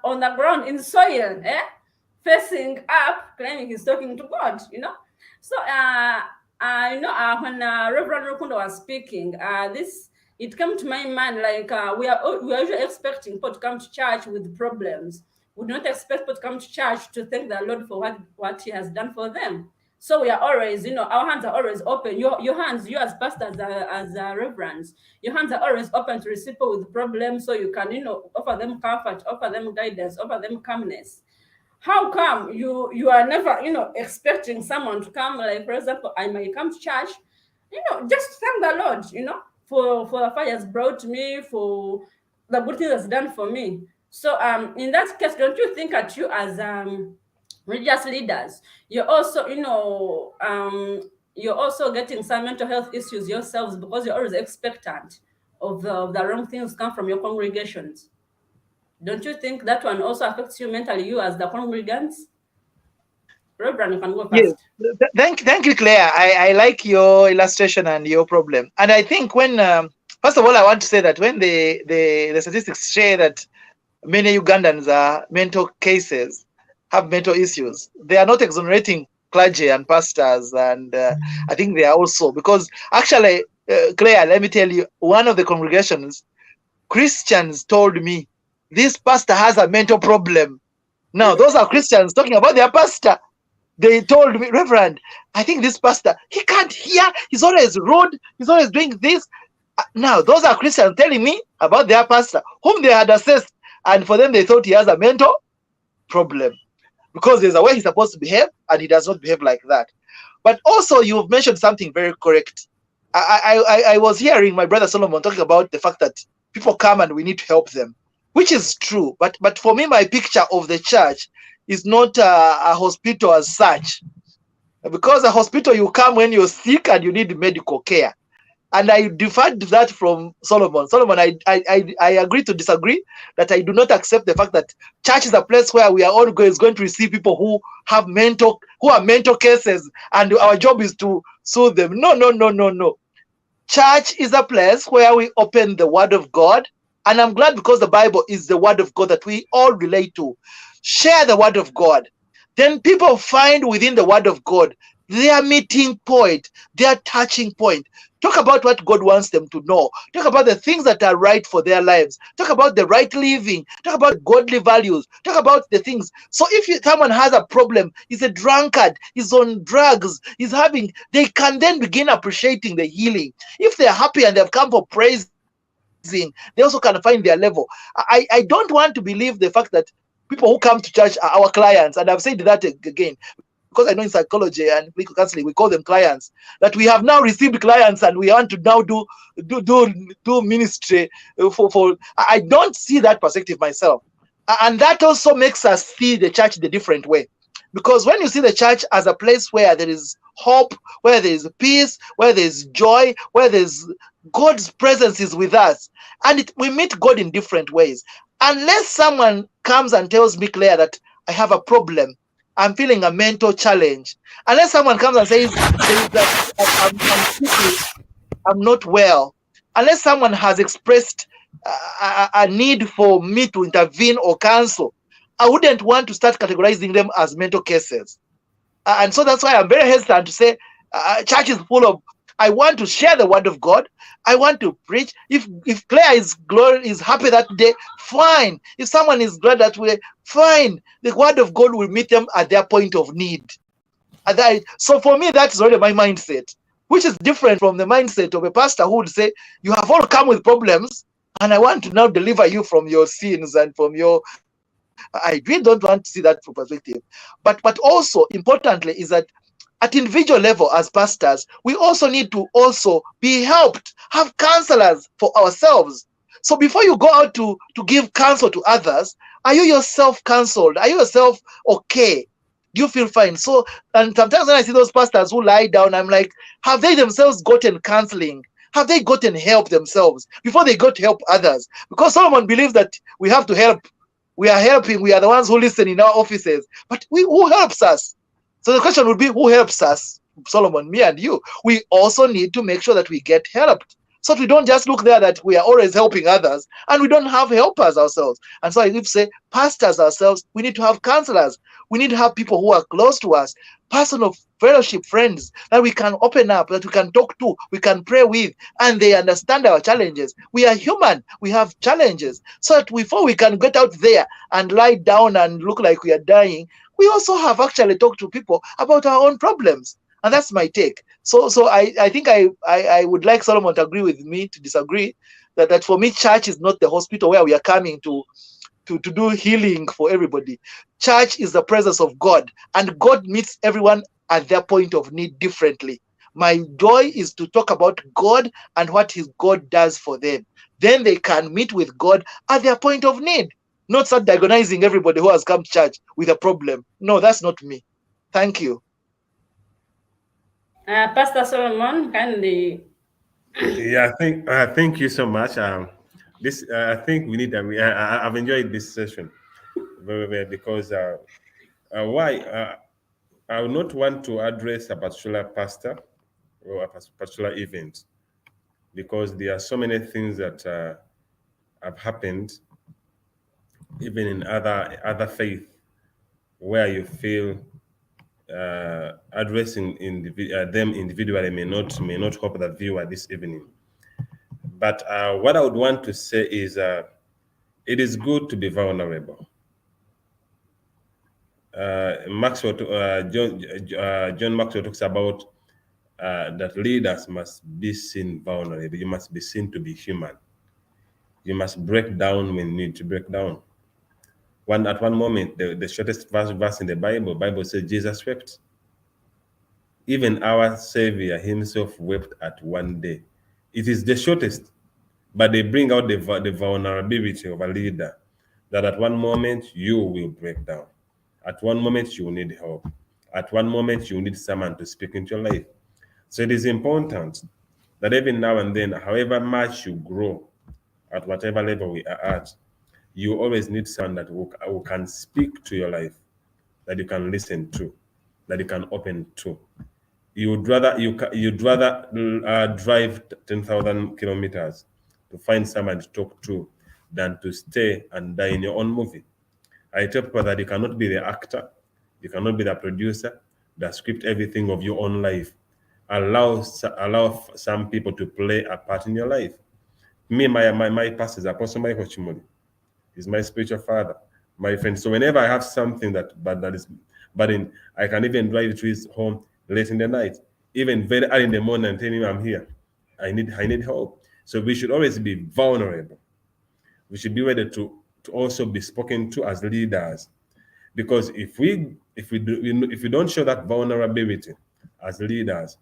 on the ground in soil, facing up, claiming he's talking to God. You know. So, when Reverend Rukundo was speaking, it came to my mind like we are usually expecting people to come to church with problems. We do not expect people to come to church to thank the Lord for what He has done for them. So we are always, our hands are always open. Your hands, you as pastors, as reverends, your hands are always open to receive people with problems, so you can, offer them comfort, offer them guidance, offer them calmness. How come you are never, expecting someone to come? Like, for example, I might come to church, just thank the Lord, for the fire has brought me, for the good thing that's done for me. So in that case, don't you think that you as religious leaders, you're also, you're also getting some mental health issues yourselves, because you're always expectant of the wrong things come from your congregations? Don't you think that one also affects you mentally, you as the congregants? Reverend, you can go Yes. first. Thank you, Claire. I like your illustration and your problem. And I think when, first of all, I want to say that when the statistics share that many Ugandans are mental cases, have mental issues, they are not exonerating clergy and pastors. And I think they are also, because actually, Claire, let me tell you, one of the congregations, Christians told me, this pastor has a mental problem. Now, those are Christians talking about their pastor. They told me, Reverend, I think this pastor, he can't hear. He's always rude. He's always doing this. Now, those are Christians telling me about their pastor, whom they had assessed. And for them, they thought he has a mental problem, because there's a way he's supposed to behave, and he does not behave like that. But also, you've mentioned something very correct. I was hearing my brother Solomon talking about the fact that people come and we need to help them, which is true. But for me, my picture of the church is not a hospital as such, because a hospital, you come when you're sick and you need medical care. And I deferred that from Solomon. Solomon, I agree to disagree, that I do not accept the fact that church is a place where we are always going to receive people who are mental cases, and our job is to soothe them. No. Church is a place where we open the Word of God. And I'm glad, because the Bible is the Word of God that we all relate to. Share the Word of God. Then people find within the Word of God their meeting point, their touching point. Talk about what God wants them to know. Talk about the things that are right for their lives. Talk about the right living. Talk about godly values. Talk about the things. So if someone has a problem, he's a drunkard, he's on drugs, they can then begin appreciating the healing. If they're happy and they've come for praise, they also can find their level. I don't want to believe the fact that people who come to church are our clients, and I've said that again, because I know in psychology and clinical counseling we call them clients, that we have now received clients and we want to now do ministry for. I don't see that perspective myself, and that also makes us see the church the different way. Because when you see the church as a place where there is hope, where there is peace, where there is joy, where there's God's presence is with us, and we meet God in different ways. Unless someone comes and tells me, Claire, that I have a problem, I'm feeling a mental challenge. Unless someone comes and says that I'm not well. Unless someone has expressed a need for me to intervene or counsel, I wouldn't want to start categorizing them as mental cases. And so that's why I'm very hesitant to say church is full of. I want to share the word of God. I want to preach. If Claire is happy that day, fine. If someone is glad that way, fine. The word of God will meet them at their point of need. So for me, that's already my mindset, which is different from the mindset of a pastor who would say, you have all come with problems, and I want to now deliver you from your sins and from your. I really don't want to see that perspective. But also importantly is that at individual level as pastors, we also need to also be helped, have counselors for ourselves. So before you go out to give counsel to others, are you yourself counseled? Are you yourself okay? Do you feel fine? So, and sometimes when I see those pastors who lie down, I'm like, have they themselves gotten counseling? Have they gotten help themselves before they got to help others? Because Solomon believes that we have to help. We are helping. We are the ones who listen in our offices. But who helps us? So the question would be, who helps us? Solomon, me and you. We also need to make sure that we get helped. So that we don't just look there that we are always helping others and we don't have helpers ourselves. And so I would say, pastors ourselves, we need to have counselors. We need to have people who are close to us, personal fellowship friends that we can open up, that we can talk to, we can pray with, and they understand our challenges. We are human. We have challenges. So that before we can get out there and lie down and look like we are dying, we also have actually talked to people about our own problems. And that's my take. So I think I would like Solomon to agree with me, to disagree, that for me, church is not the hospital where we are coming to do healing for everybody. Church is the presence of God, and God meets everyone at their point of need differently. My joy is to talk about God and what his God does for them. Then they can meet with God at their point of need. Not start diagnosing everybody who has come to church with a problem. No, that's not me. Thank you. Pastor Solomon, kindly. Yeah, thank you so much. This I think we need. I've enjoyed this session very well because why I would not want to address a particular pastor or a particular event because there are so many things that have happened even in other faith where you feel addressing them individually may not help the viewer this evening. But what I would want to say is it is good to be vulnerable. John Maxwell talks about that leaders must be seen vulnerable. You must be seen to be human. You must break down when you need to break down. At one moment, the shortest verse in the Bible says Jesus wept. Even our Savior himself wept at one day. It is the shortest, but they bring out the vulnerability of a leader, that at one moment you will break down. At one moment you will need help. At one moment you will need someone to speak into your life. So it is important that even now and then, however much you grow, at whatever level we are at, you always need someone that who can speak to your life, that you can listen to, that you can open to. You'd rather drive 10,000 kilometers to find someone to talk to than to stay and die in your own movie. I tell people that you cannot be the actor, you cannot be the producer, that script everything of your own life. Allow some people to play a part in your life. Me, my pastor is Apostle Michael Chimoli. He's my spiritual father, my friend. So whenever I have something that is burden, I can even drive to his home late in the night, even very early in the morning, and tell him I'm here. I need help. So we should always be vulnerable. We should be ready to also be spoken to as leaders, because if we don't show that vulnerability as leaders,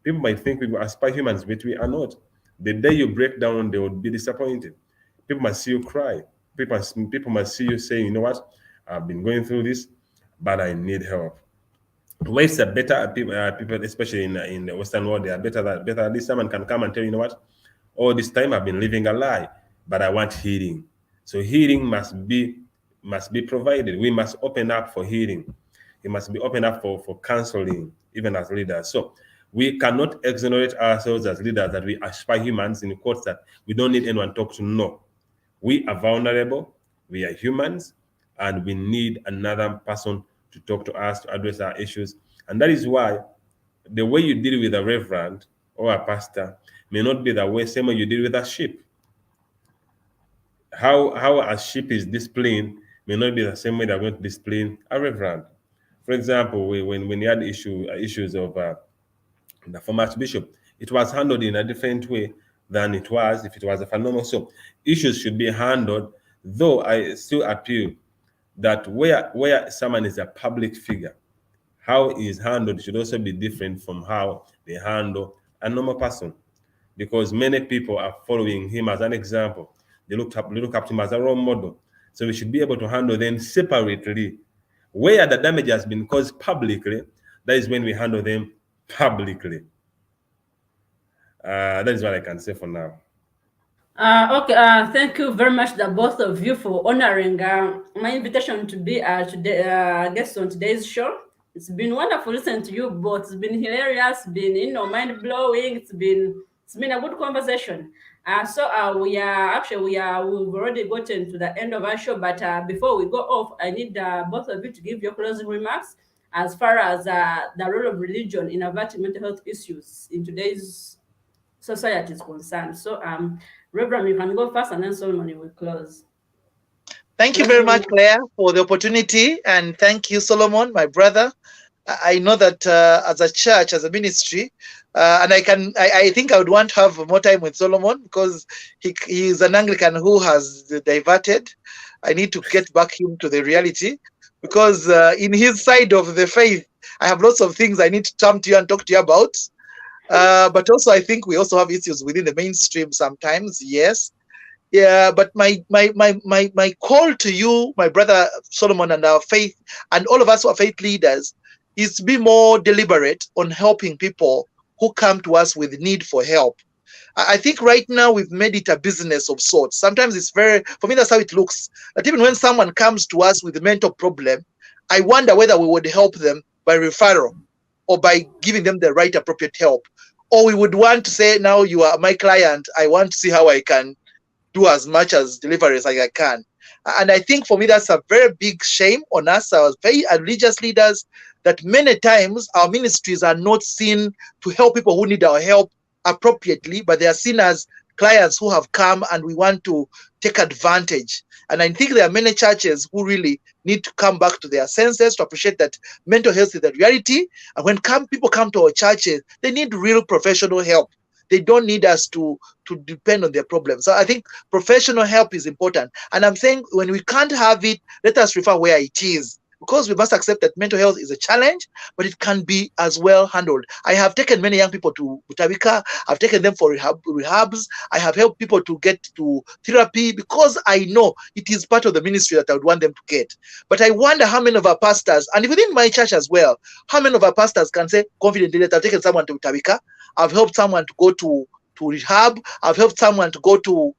people might think we aspire humans, but we are not. The day you break down, they would be disappointed. People must see you cry. People must see you saying, you know what, I've been going through this, but I need help. Ways are better people, especially in the Western world, they are better. At least someone can come and tell you, you know what, all this time I've been living a lie, but I want healing. So healing must be provided. We must open up for healing. It must be open up for counseling, even as leaders. So we cannot exonerate ourselves as leaders that we aspire humans, in quotes, that we don't need anyone to talk to. No. We are vulnerable, we are humans, and we need another person to talk to us, to address our issues. And that is why the way you deal with a reverend or a pastor may not be the way same way you deal with a sheep. How a sheep is disciplined may not be the same way they're going to discipline a reverend. For example, when we had issues of the former archbishop, it was handled in a different way than it was if it was a phenomenal. So issues should be handled, though I still appeal that where someone is a public figure, how he is handled should also be different from how they handle a normal person, because many people are following him as an example. They look up to him as a role model. So we should be able to handle them separately. Where the damage has been caused publicly, that is when we handle them publicly. That is what I can say for now. Okay, thank you very much, the both of you, for honoring my invitation to be today, guest on today's show. It's been wonderful listening to you both. It's been hilarious, been mind blowing. It's been a good conversation. We've already gotten to the end of our show, but before we go off, I need both of you to give your closing remarks as far as the role of religion in averting mental health issues in today's society is concerned. So, Reverend, you can go first, and then Solomon will close. Thank you very much, Claire, for the opportunity, and thank you, Solomon, my brother. I know that as a church, as a ministry, and I think I would want to have more time with Solomon because he is an Anglican who has diverted. I need to get back him to the reality because in his side of the faith, I have lots of things I need to come to you and talk to you about. But also, I think we also have issues within the mainstream sometimes. Yes. Yeah, but my call to you, my brother Solomon, and our faith, and all of us who are faith leaders, is to be more deliberate on helping people who come to us with need for help. I think right now we've made it a business of sorts. Sometimes it's for me, that's how it looks. That even when someone comes to us with a mental problem, I wonder whether we would help them by referral or by giving them the right appropriate help. Or we would want to say, now you are my client, I want to see how I can do as much as delivery as I can. And I think for me, that's a very big shame on us, our religious leaders, that many times our ministries are not seen to help people who need our help appropriately, but they are seen as clients who have come and we want to take advantage. And I think there are many churches who really need to come back to their senses to appreciate that mental health is the reality. And when people come to our churches, they need real professional help. They don't need us to depend on their problems. So I think professional help is important. And I'm saying when we can't have it, let us refer where it is. Because we must accept that mental health is a challenge, but it can be as well handled. I have taken many young people to Butabika. I've taken them for rehabs. I have helped people to get to therapy because I know it is part of the ministry that I would want them to get. But I wonder how many of our pastors, and within my church as well, how many of our pastors can say confidently that I've taken someone to Butabika, I've helped someone to go to rehab, I've helped someone to go to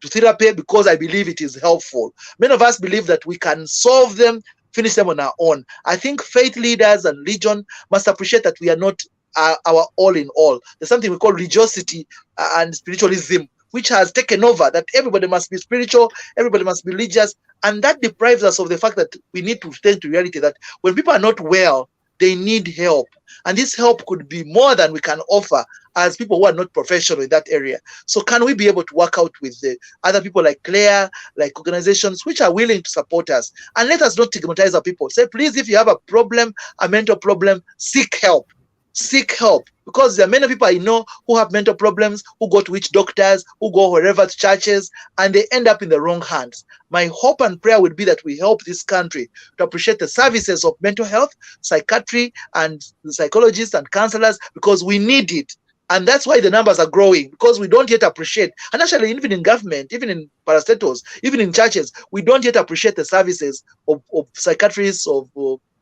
therapy because I believe it is helpful. Many of us believe that we can solve them, finish them on our own. I think faith leaders and religion must appreciate that we are not our all in all. There's something we call religiosity and spiritualism, which has taken over, that everybody must be spiritual, everybody must be religious, and that deprives us of the fact that we need to stand to reality that when people are not well, they need help. And this help could be more than we can offer as people who are not professional in that area. So can we be able to work out with the other people like Claire, like organizations which are willing to support us? And let us not stigmatize our people. Say, please, if you have a problem, a mental problem, seek help. Seek help. Because there are many people I know who have mental problems, who go to witch doctors, who go wherever to churches, and they end up in the wrong hands. My hope and prayer would be that we help this country to appreciate the services of mental health, psychiatry, and psychologists and counselors, because we need it. And that's why the numbers are growing, because we don't yet appreciate, and actually even in government, even in parastatals, even in churches, we don't yet appreciate the services of psychiatrists, of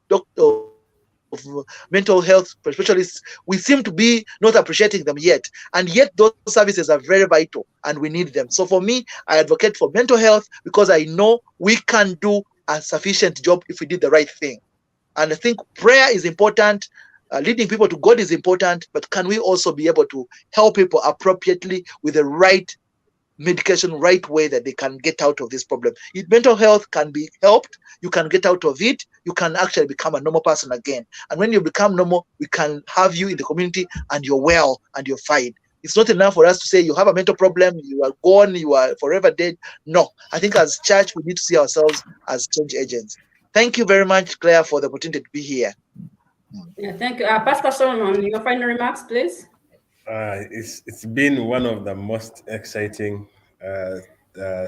doctors, of mental health specialists. We seem to be not appreciating them yet. And yet those services are very vital and we need them. So for me, I advocate for mental health because I know we can do a sufficient job if we did the right thing. And I think prayer is important. Leading people to God is important, but can we also be able to help people appropriately with the right medication right way that they can get out of this problem. If mental health can be helped, you can get out of it, you can actually become a normal person again. And when you become normal, we can have you in the community and you're well and you're fine. It's not enough for us to say you have a mental problem, you are gone, you are forever dead. No, I think as church, we need to see ourselves as change agents. Thank you very much, Claire, for the opportunity to be here. Yeah, thank you. Pastor Solomon, your final remarks, please. It's been one of the most exciting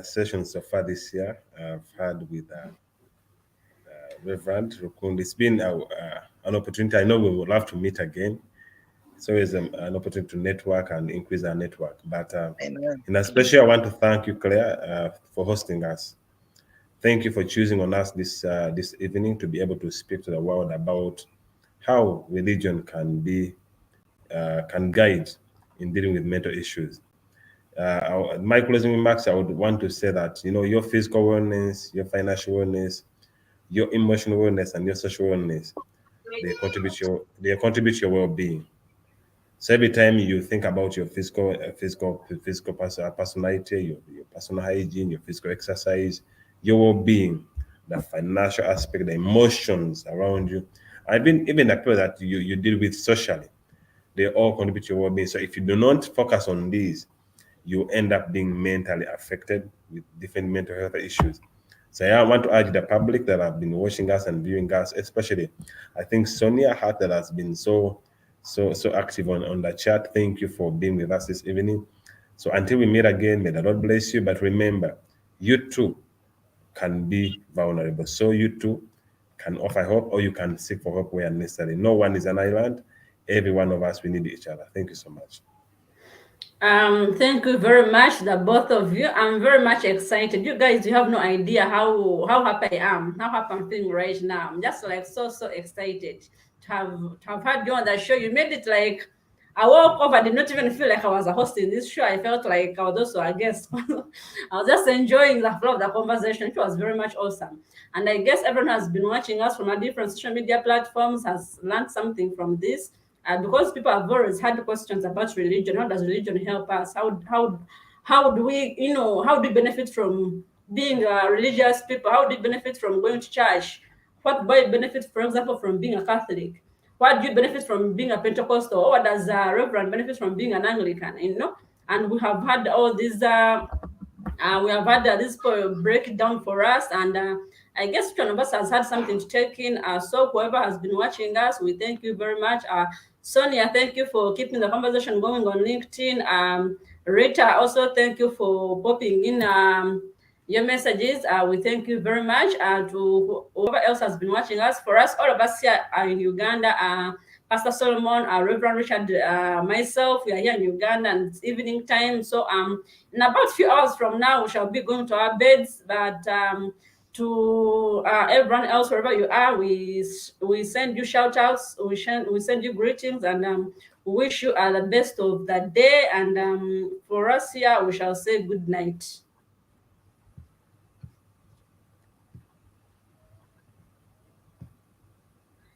sessions so far this year I've had with Reverend Rukund. It's been an opportunity. I know we would love to meet again. It's always an opportunity to network and increase our network. But in especially, I want to thank you, Claire, for hosting us. Thank you for choosing on us this evening to be able to speak to the world about how religion can guide in dealing with mental issues. My closing remarks, I would want to say that your physical wellness, your financial wellness, your emotional wellness, and your social wellness, they contribute to your well-being. So every time you think about your personality, your personal hygiene, your physical exercise, your well-being, the financial aspect, the emotions around you, even the people that you deal with socially, they all contribute to your well-being. So if you do not focus on these, you end up being mentally affected with different mental health issues. So yeah, I want to urge the public that have been watching us and viewing us, especially, I think Sonia Hart that has been so active on the chat. Thank you for being with us this evening. So until we meet again, may the Lord bless you. But remember, you too can be vulnerable. So you too can offer hope, or you can seek for hope where necessary. No one is an island. Every one of us, we need each other. Thank you so much. Thank you very much, the both of you. I'm very much excited. You guys, you have no idea how happy I am, how happy I'm feeling right now. I'm just like so excited to have had you on the show. You made it like I woke up. I did not even feel like I was a host in this show. I felt like I was also a guest. I was just enjoying the flow of the conversation. It was very much awesome. And I guess everyone has been watching us from our different social media platforms, has learned something from this. Because people have always had questions about religion. How does religion help us? How do we, how do we benefit from being religious people? How do we benefit from going to church? What do you benefit, for example, from being a Catholic? What do you benefit from being a Pentecostal? Or what does a Reverend benefit from being an Anglican? And we have had all these we have had this breakdown for us, and I guess each one of us has had something to take in. So whoever has been watching us, we thank you very much. Sonia, thank you for keeping the conversation going on LinkedIn. Rita, also thank you for popping in your messages. We thank you very much. To whoever else has been watching us, for us, all of us here are in Uganda. Pastor Solomon, Reverend Richard, myself, we are here in Uganda, and it's evening time. So in about a few hours from now, we shall be going to our beds. But to everyone else, wherever you are, we send you shout outs, we send you greetings, and we wish you the best of the day. And for us here, we shall say good night.